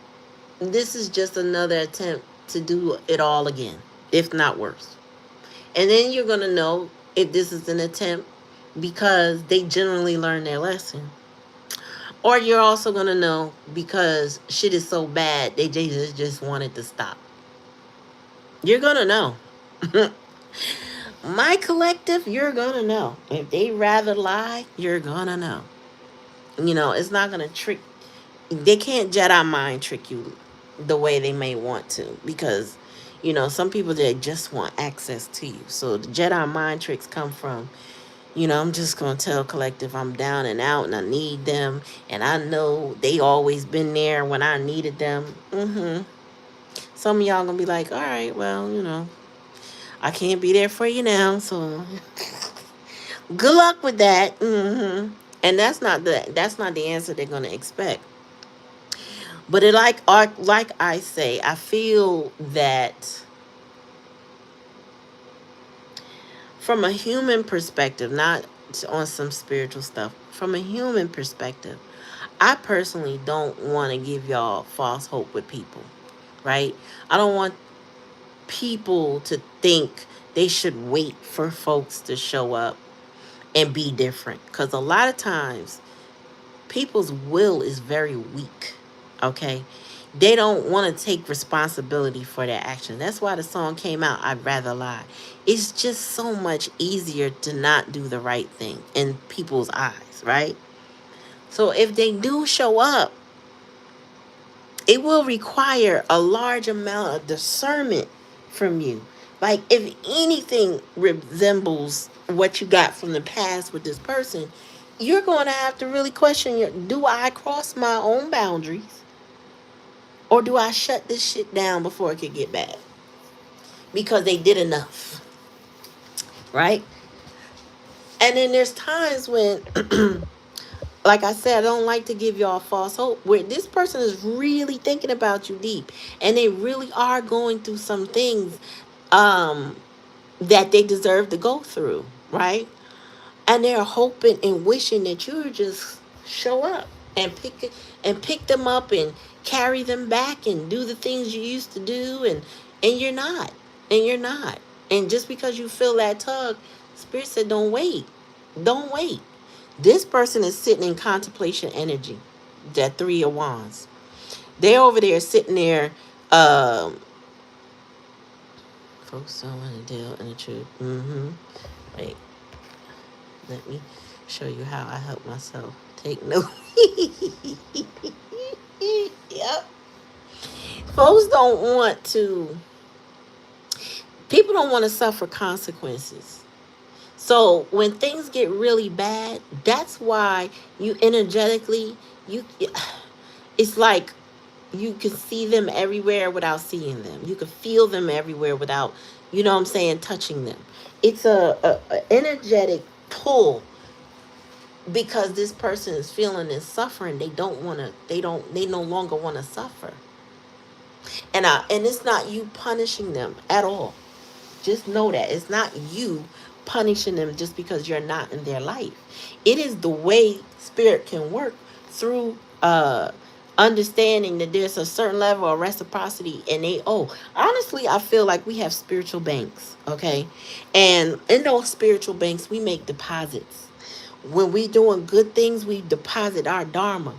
this is just another attempt to do it all again, if not worse. And then you're going to know if this is an attempt because they generally learn their lesson. Or you're also going to know because shit is so bad, they just wanted to stop. You're going to know. My collective, you're going to know. If they rather lie, you're going to know. It's not going to trick. They can't Jedi mind trick you the way they may want to. Because, some people, they just want access to you. So the Jedi mind tricks come from, I'm just going to tell collective I'm down and out and I need them. And I know they always been there when I needed them. Some of y'all going to be like, all right, well, I can't be there for you now. So good luck with that. And that's not the answer they're going to expect. But like I say, I feel that from a human perspective, not on some spiritual stuff, from a human perspective, I personally don't want to give y'all false hope with people, right? I don't want people to think they should wait for folks to show up and be different. Because a lot of times, people's will is very weak, okay? They don't want to take responsibility for their action. That's why the song came out, I'd Rather Lie. It's just so much easier to not do the right thing in people's eyes, right? So if they do show up, it will require a large amount of discernment from you. Like, if anything resembles what you got from the past with this person, you're going to have to really question do I cross my own boundaries? Or do I shut this shit down before it could get bad? Because they did enough. Right? And then there's times when, like I said, I don't like to give y'all false hope, where this person is really thinking about you deep. And they really are going through some things that they deserve to go through. Right? And they're hoping and wishing that you would just show up and pick them up and carry them back and do the things you used to do, and you're not. And just because you feel that tug, Spirit said, don't wait. This person is sitting in contemplation energy, that 3 of Wands. They're over there sitting there. Folks don't want to deal in the truth. Wait. Let me show you how I help myself. Take note. Yep. Folks don't want to. People don't want to suffer consequences. So when things get really bad, that's why you energetically, it's like you can see them everywhere without seeing them. You can feel them everywhere without, touching them. It's a energetic pull, because this person is feeling and suffering. They no longer want to suffer. And it's not you punishing them at all. Just know that it's not you punishing them just because you're not in their life. It is the way Spirit can work through understanding that there's a certain level of reciprocity, and honestly, I feel like we have spiritual banks, okay? And in those spiritual banks, we make deposits. When we doing good things, we deposit our dharma.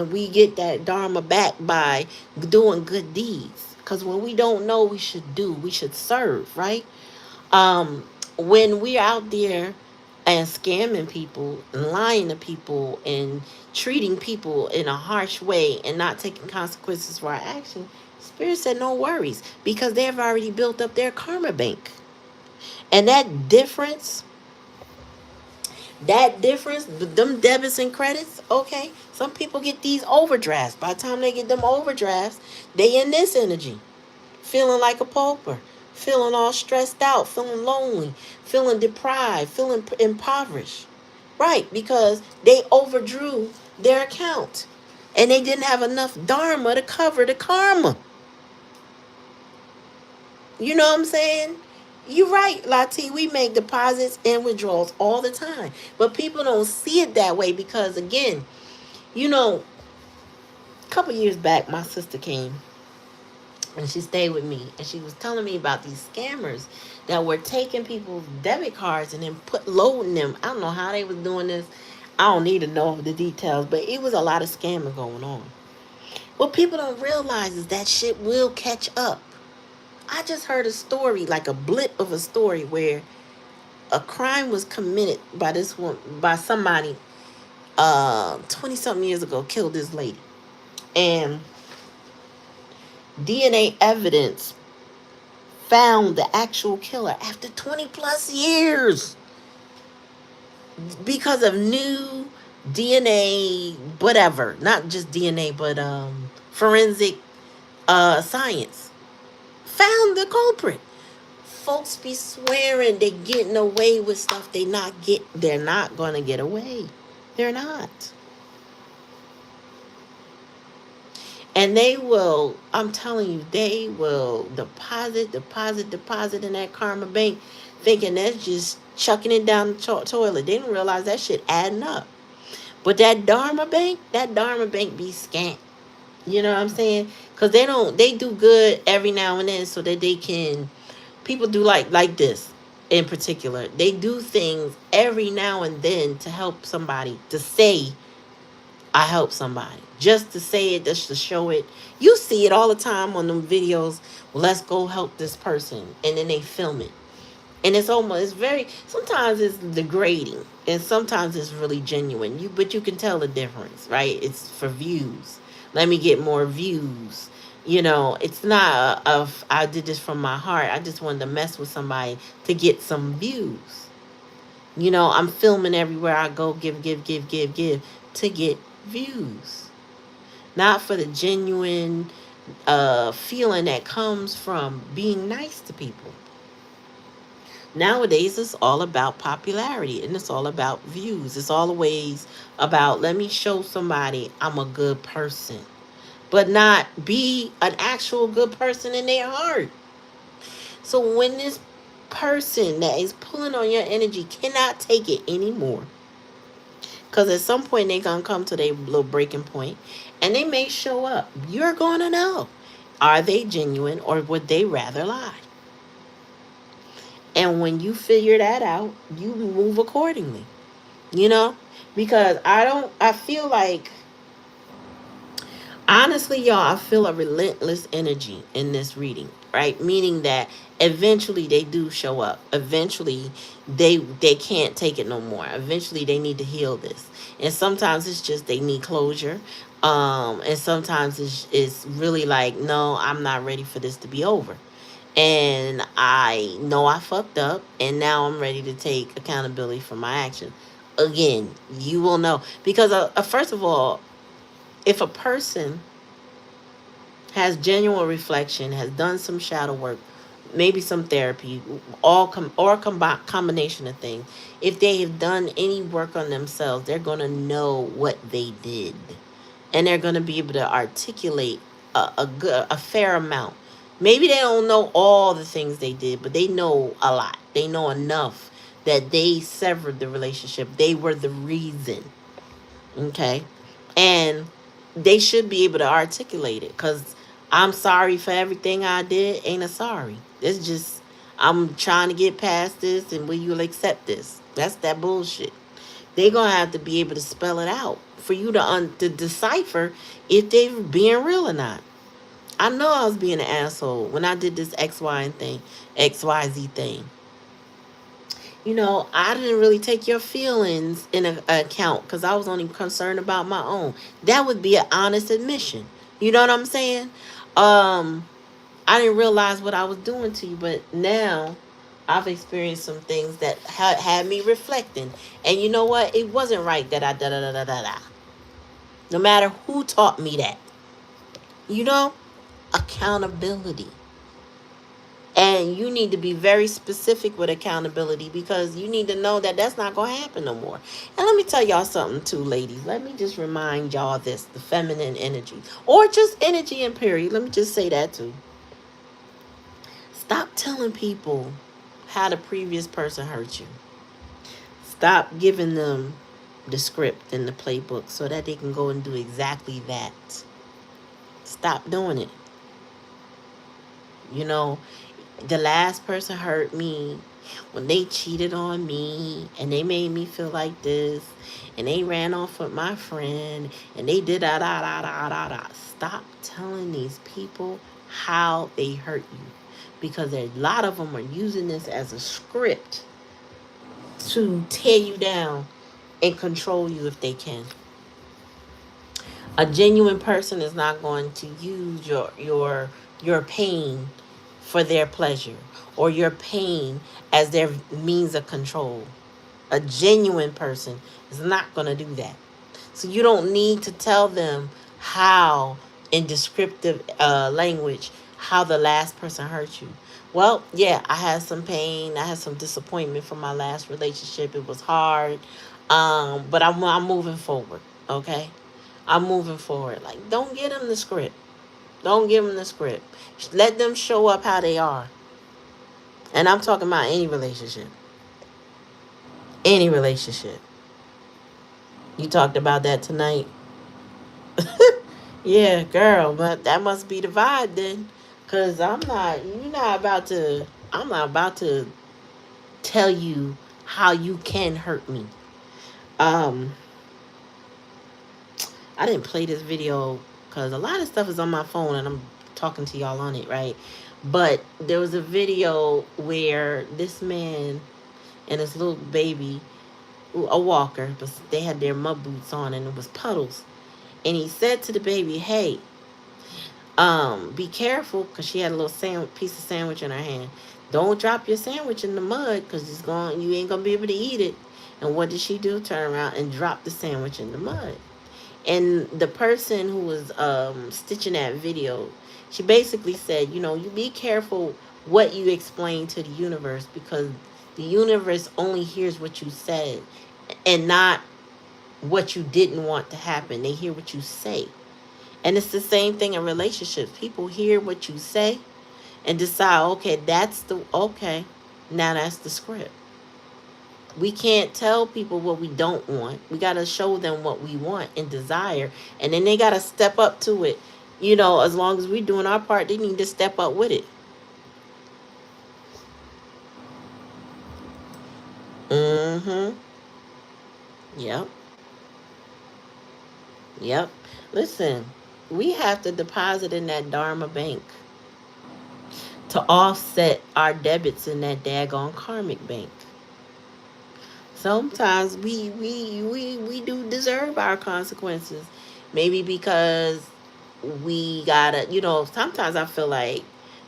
we get that dharma back by doing good deeds. Because when we don't know, we should serve, right? um when we're out there and scamming people and lying to people and treating people in a harsh way and not taking consequences for our action, spirit said no worries, because they've already built up their karma bank. And that difference, them debits and credits, okay, some people get these overdrafts. By the time they get them overdrafts, they in this energy, feeling like a pauper, feeling all stressed out, feeling lonely, feeling deprived, feeling impoverished. Right, because they overdrew their account and they didn't have enough dharma to cover the karma. You know what I'm saying? You're right, Lati. We make deposits and withdrawals all the time. But people don't see it that way because, again, you know, a couple years back, my sister came and she stayed with me and she was telling me about these scammers that were taking people's debit cards and then loading them. I don't know how they was doing this. I don't need to know the details, but it was a lot of scamming going on. What people don't realize is that shit will catch up. I just heard a story, like a blip of a story, where a crime was committed by this one, by somebody 20 something years ago, killed this lady. And DNA evidence found the actual killer after 20 plus years because of new DNA, whatever, not just DNA, but forensic science found the culprit. Folks be swearing they getting away with stuff they're not gonna get away. They're not. And they will, I'm telling you, they will deposit in that karma bank, thinking that's just chucking it down the toilet. They didn't realize that shit adding up. But that dharma bank be scant. You know what I'm saying? Because they do good every now and then so that they can, people do like this in particular. They do things every now and then to help somebody, to say, I help somebody. Just to say it, just to show it. You see it all the time on them videos. Well, let's go help this person. And then they film it. And it's very, sometimes it's degrading. And sometimes it's really genuine. But you can tell the difference, right? It's for views. Let me get more views. You know, it's not I did this from my heart. I just wanted to mess with somebody to get some views. You know, I'm filming everywhere I go, give, to get views. Not for the genuine feeling that comes from being nice to people. Nowadays, it's all about popularity and it's all about views. It's always about, let me show somebody I'm a good person, but not be an actual good person in their heart. So when this person that is pulling on your energy cannot take it anymore, because at some point they're going to come to their little breaking point and they may show up, you're going to know, are they genuine or would they rather lie? And when you figure that out, you move accordingly, you know, because I feel like, honestly, y'all, I feel a relentless energy in this reading, right? Meaning that eventually they do show up. Eventually they can't take it no more. Eventually they need to heal this. And sometimes it's just they need closure. And sometimes it's really like, no, I'm not ready for this to be over. And I know I fucked up and now I'm ready to take accountability for my action. Again, you will know. Because first of all, if a person has genuine reflection, has done some shadow work, maybe some therapy, or a combination of things, if they have done any work on themselves, they're going to know what they did. And they're going to be able to articulate a fair amount. Maybe they don't know all the things they did, but they know a lot. They know enough that they severed the relationship. They were the reason. Okay? And they should be able to articulate it, because I'm sorry for everything I did ain't a sorry. It's just, I'm trying to get past this and will you accept this? That's that bullshit. They're going to have to be able to spell it out for you to decipher if they're being real or not. I know I was being an asshole when I did this XYZ thing. I didn't really take your feelings in account because I was only concerned about my own. That would be an honest admission. You know what I'm saying? I didn't realize what I was doing to you, but now I've experienced some things that had me reflecting. And you know what? It wasn't right that I da da da da da da. No matter who taught me that. You know? Accountability. And you need to be very specific with accountability because you need to know that that's not going to happen no more. And let me tell y'all something too, ladies. Let me just remind y'all this, the feminine energy. Or just energy in period. Let me just say that too. Stop telling people how the previous person hurt you. Stop giving them the script and the playbook so that they can go and do exactly that. Stop doing it. You know, the last person hurt me when they cheated on me and they made me feel like this and they ran off with my friend and they did da da da da da da. Stop telling these people how they hurt you because a lot of them are using this as a script to tear you down and control you if they can. A genuine person is not going to use your pain for their pleasure or your pain as their means of control. A genuine person is not going to do that. So you don't need to tell them how, in descriptive language, how the last person hurt you. Well, yeah, I had some pain. I had some disappointment from my last relationship. It was hard. But I'm moving forward. Okay? I'm moving forward. Like, don't give them the script. Don't give them the script. Let them show up how they are. And I'm talking about any relationship. Any relationship. You talked about that tonight. Yeah, girl, but that must be the vibe then. Cause I'm not about to tell you how you can hurt me. Um, I didn't play this video because a lot of stuff is on my phone and I'm talking to y'all on it, right? But there was a video where this man and his little baby, a walker, but they had their mud boots on and it was puddles. And he said to the baby, "Hey, be careful," because she had a little piece of sandwich in her hand. "Don't drop your sandwich in the mud because you ain't gonna be able to eat it." And what did she do? Turn around and drop the sandwich in the mud. And the person who was stitching that video, she basically said, you be careful what you explain to the universe because the universe only hears what you said and not what you didn't want to happen. They hear what you say. And it's the same thing in relationships. People hear what you say and decide, okay, now that's the script. We can't tell people what we don't want. We got to show them what we want and desire. And then they got to step up to it. As long as we're doing our part, they need to step up with it. Mm-hmm. Yep. Yep. Listen, we have to deposit in that Dharma bank to offset our debits in that daggone karmic bank. Sometimes we do deserve our consequences. Maybe because we gotta, sometimes I feel like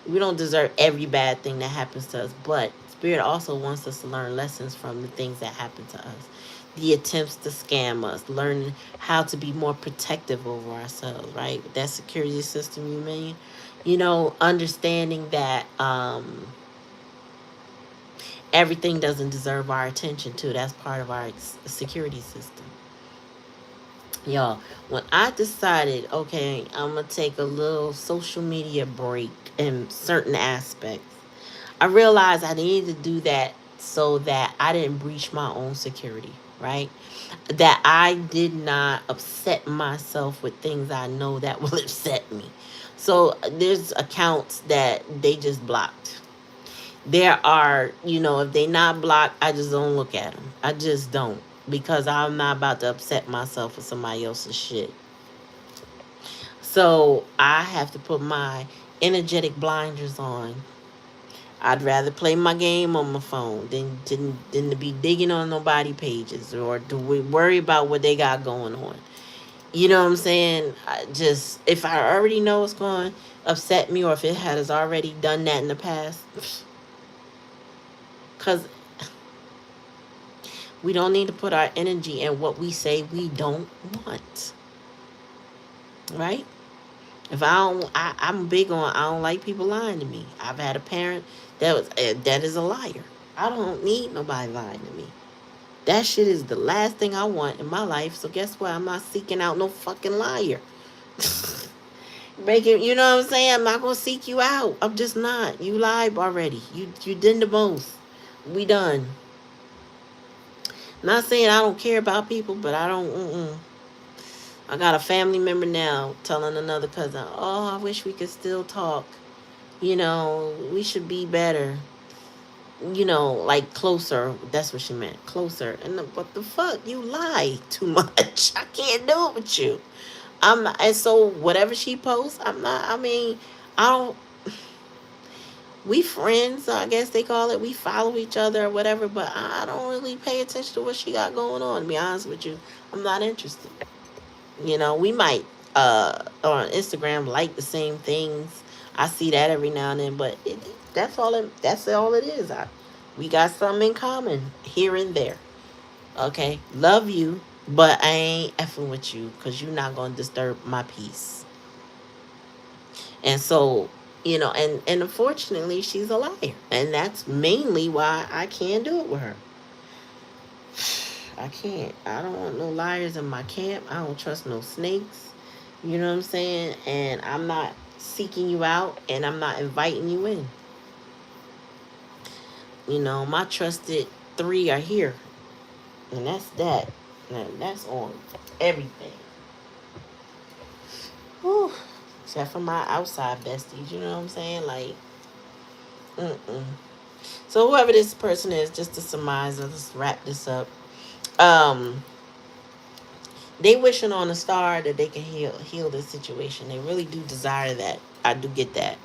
we don't deserve every bad thing that happens to us, but Spirit also wants us to learn lessons from the things that happen to us. The attempts to scam us, learning how to be more protective over ourselves, right? That security system you mean, understanding that everything doesn't deserve our attention too. That's part of our security system. Y'all, when I decided, okay, I'm going to take a little social media break in certain aspects, I realized I needed to do that so that I didn't breach my own security, right? That I did not upset myself with things I know that will upset me. So there's accounts that they just blocked. There are, if they not blocked, I just don't look at them. I just don't. because I'm not about to upset myself with somebody else's shit. So I have to put my energetic blinders on. I'd rather play my game on my phone than to be digging on nobody pages or to worry about what they got going on. You know what I'm saying? I just, if I already know it's going to upset me, or if it has already done that in the past, because we don't need to put our energy in what we say we don't want, right? If I don't, I'm big on, I don't like people lying to me. I've had a parent that is a liar. I don't need nobody lying to me. That shit is the last thing I want in my life. So guess what? I'm not seeking out no fucking liar. Make it, you know what I'm saying? I'm not gonna seek you out. I'm just not. You lied already. You did the most. We done. Not saying I don't care about people, but I don't. I got a family member now telling another cousin, "Oh, I wish we could still talk. You know, we should be better. You know, like closer." That's what she meant, closer. And what the fuck? You lie too much. I can't do it with you. I'm not, and so whatever she posts, I'm not. I mean, I don't. We friends, I guess they call it. We follow each other or whatever, but I don't really pay attention to what she got going on. To be honest with you, I'm not interested. You know, we might on Instagram like the same things. I see that every now and then, but that's all. That's all it is. We got something in common here and there. Okay, love you, but I ain't effing with you because you're not gonna disturb my peace. And so, you know, and unfortunately, she's a liar, and that's mainly why I can't do it with her. I can't. I don't want no liars in my camp. I don't trust no snakes. You know what I'm saying? And I'm not seeking you out, and I'm not inviting you in. You know, my trusted three are here, and that's that. And that's on everything. Whew. Except for my outside besties. You know what I'm saying? Like, mm-mm. So whoever this person is, just to surmise, let's wrap this up. Um, they wishing on a star that they can heal this situation. They really do desire that. I do get that.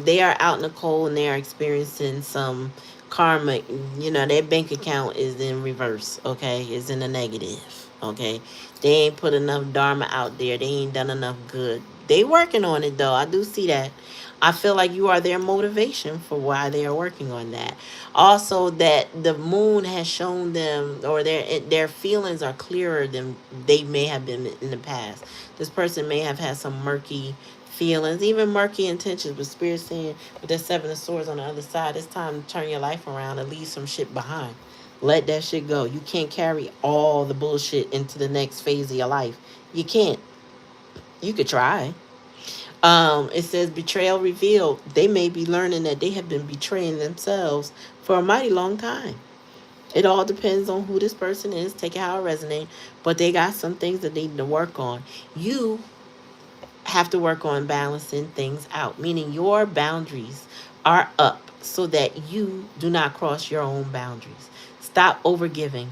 They are out in the cold and they are experiencing some karma. You know, their bank account is in reverse. Okay, is in the negative. Okay, they ain't put enough dharma out there. They ain't done enough good. They working on it though. I do see that. I feel like you are their motivation for why they are working on that. Also, that the moon has shown them, or their feelings are clearer than they may have been in the past. This person may have had some murky feelings, even murky intentions, but spirit saying with that seven of swords on the other side, it's time to turn your life around and leave some shit behind. Let that shit go. You can't carry all the bullshit into the next phase of your life. You can't. You could try. It says betrayal revealed. They may be learning that they have been betraying themselves for a mighty long time. It all depends on who this person is, take it how it resonates, but they got some things that they need to work on. You have to work on balancing things out, meaning your boundaries are up so that you do not cross your own boundaries. Stop overgiving.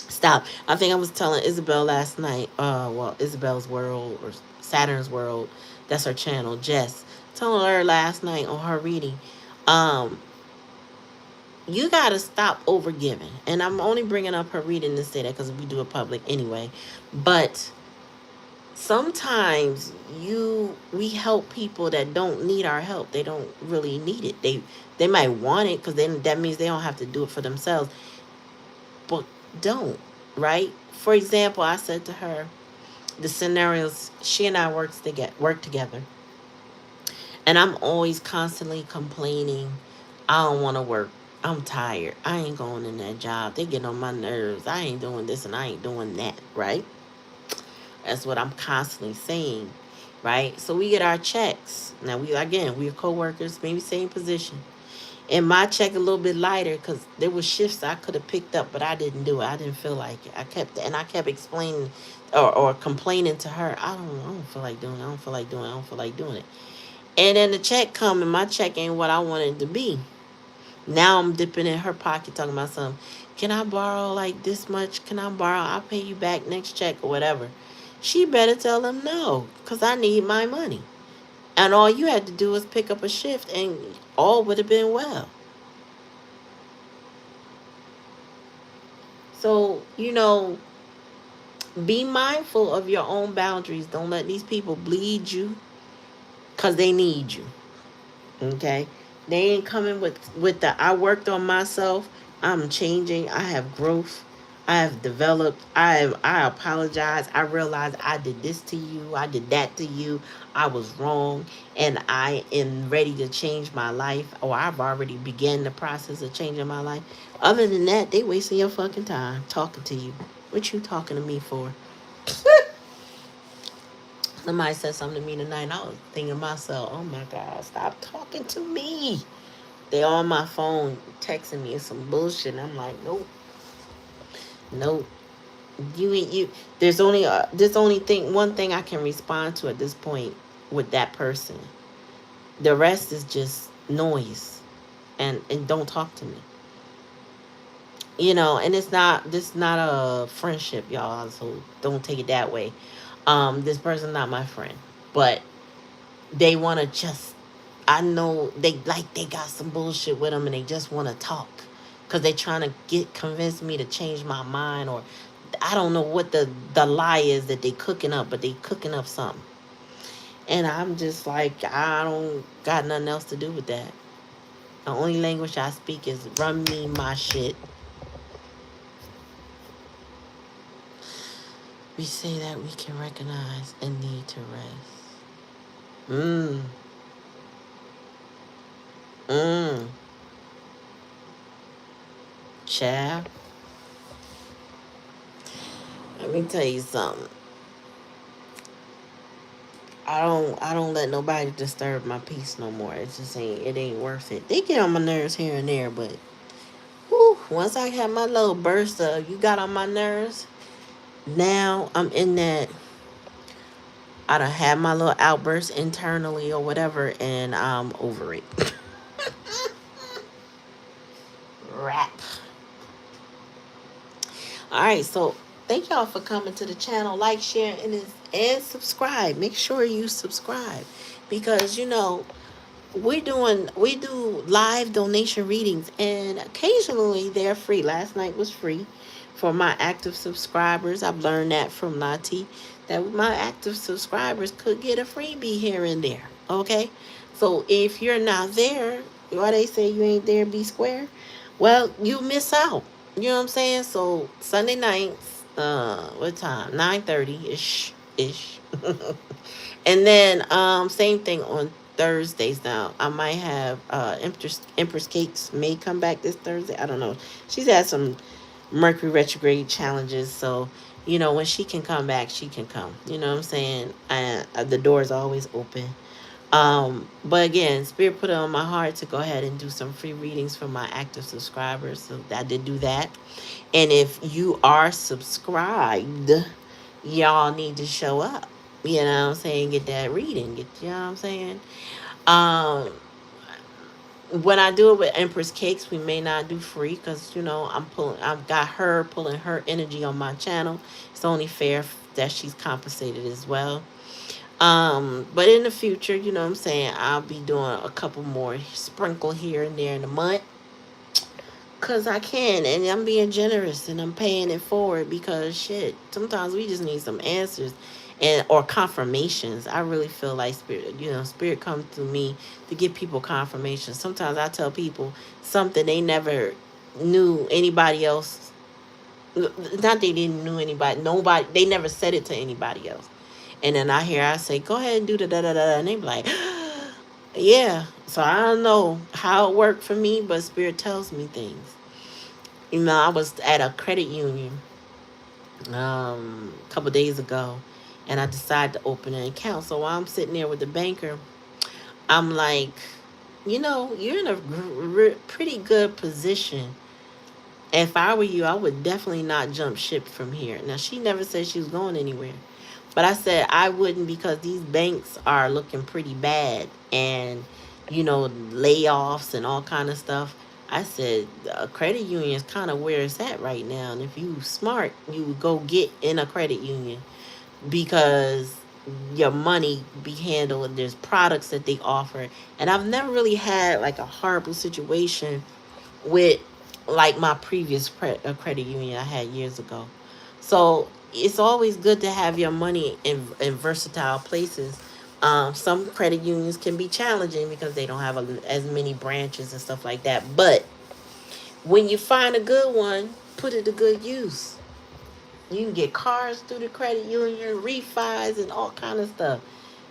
Stop. I think I was telling Isabel last night, well, Isabel's World or Saturn's World, that's her channel, Jess. Telling her last night on her reading, um, you got to stop overgiving. And I'm only bringing up her reading to say that because we do it public anyway. But sometimes we help people that don't need our help. They don't really need it. They might want it because then that means they don't have to do it for themselves, but don't, right? For example, I said to her the scenarios, she and I work together, and I'm always constantly complaining, I don't want to work, I'm tired, I ain't going in that job, they get on my nerves, I ain't doing this and I ain't doing that, right? That's what I'm constantly saying, right? So we get our checks. Now we're co-workers, maybe same position. And my check a little bit lighter because there was shifts I could have picked up, but I didn't do it. I didn't feel like it. I kept explaining or complaining to her. I don't feel like doing it. I don't feel like doing it. I don't feel like doing it. And then the check come and my check ain't what I wanted it to be. Now I'm dipping in her pocket talking about something. Can I borrow like this much? Can I borrow? I'll pay you back next check or whatever. She better tell them no, because I need my money. And all you had to do was pick up a shift and all would have been well. So, be mindful of your own boundaries. Don't let these people bleed you because they need you. Okay? They ain't coming with the I worked on myself. I'm changing. I have growth. I have developed. I apologize. I realize I did this to you. I did that to you. I was wrong and I am ready to change my life, or I've already began the process of changing my life. Other than that, they wasting your fucking time talking to you. What you talking to me for? Somebody said something to me tonight and I was thinking to myself, oh my God, stop talking to me. They on my phone texting me some bullshit. And I'm like, nope, nope. You. There's only one thing I can respond to at this point with that person. The rest is just noise, and don't talk to me. And it's not this not a friendship, y'all. So don't take it that way. This person's not my friend, but they want to just, I know they got some bullshit with them and they just want to talk because they trying to convince me to change my mind, or I don't know what the lie is that they cooking up, but they cooking up something. And I'm just like, I don't got nothing else to do with that. The only language I speak is run me my shit. We say that we can recognize and need to rest. Mmm. Mmm. Child. Let me tell you something. I don't let nobody disturb my peace no more. It ain't worth it. They get on my nerves here and there, but whew, once I have my little burst of you got on my nerves, now I'm in that. I done had my little outburst internally or whatever, and I'm over it. Rap. Alright, so thank y'all for coming to the channel. Like, share, and subscribe. Make sure you subscribe. Because we do live donation readings, and occasionally they're free. Last night was free for my active subscribers. I've learned that from Nati, that my active subscribers could get a freebie here and there. Okay, so if you're not there, why they say you ain't there, be square, well, you miss out. You know what I'm saying? So Sunday nights, what time? 9:30 ish. And then same thing on Thursdays now. I might have Empress Cakes may come back this Thursday. I don't know. She's had some Mercury retrograde challenges, so when she can come back, she can come. You know what I'm saying? And the door is always open. But again, Spirit put it on my heart to go ahead and do some free readings for my active subscribers. So I did do that. And if you are subscribed, y'all need to show up. You know what I'm saying? Get that reading. You know what I'm saying? Um, when I do it with Empress Cakes, we may not do free because I've got her pulling her energy on my channel. It's only fair that she's compensated as well. But in the future, you know what I'm saying, I'll be doing a couple more sprinkle here and there in the month. Cause I can, and I'm being generous, and I'm paying it forward because shit. Sometimes we just need some answers, or confirmations. I really feel like spirit comes to me to give people confirmation. Sometimes I tell people something they never knew anybody else. Not they didn't knew anybody. Nobody. They never said it to anybody else. And then I say, go ahead and do the da da da, and they be like, yeah. So I don't know how it worked for me, but spirit tells me things. I was at a credit union a couple days ago, and I decided to open an account. So while I'm sitting there with the banker, I'm like, you're in a pretty good position. If I were you, I would definitely not jump ship from here. Now, she never said she was going anywhere. But I said I wouldn't, because these banks are looking pretty bad, and layoffs and all kind of stuff. I said a credit union is kind of where it's at right now. And if you smart, you would go get in a credit union because your money be handled. There's products that they offer. And I've never really had like a horrible situation with like my previous credit union I had years ago. So it's always good to have your money in versatile places. Some credit unions can be challenging because they don't have as many branches and stuff like that. But when you find a good one, put it to good use. You can get cars through the credit union, refis, and all kind of stuff.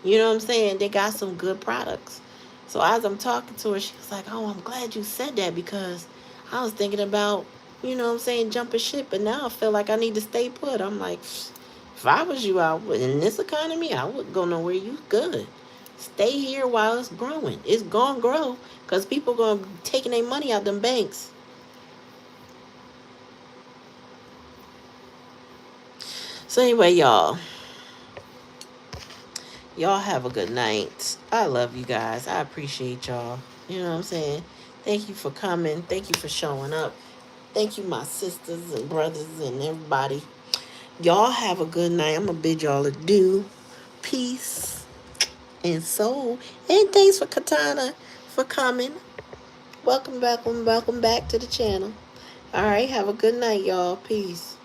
You know what I'm saying? They got some good products. So as I'm talking to her, she was like, "Oh, I'm glad you said that because I was thinking about, you know what I'm saying, jumping ship, but now I feel like I need to stay put." I'm like, if I was you, I would, in this economy, I wouldn't go nowhere. You good. Stay here while it's growing. It's gonna grow because people gonna be taking their money out them banks. So anyway, y'all have a good night. I love you guys. I appreciate y'all. You know what I'm saying? Thank you for coming. Thank you for showing up. Thank you, my sisters and brothers and everybody. Y'all have a good night. I'm going to bid y'all adieu. Peace and soul. And thanks for Katana for coming. Welcome back to the channel. All right. Have a good night, y'all. Peace.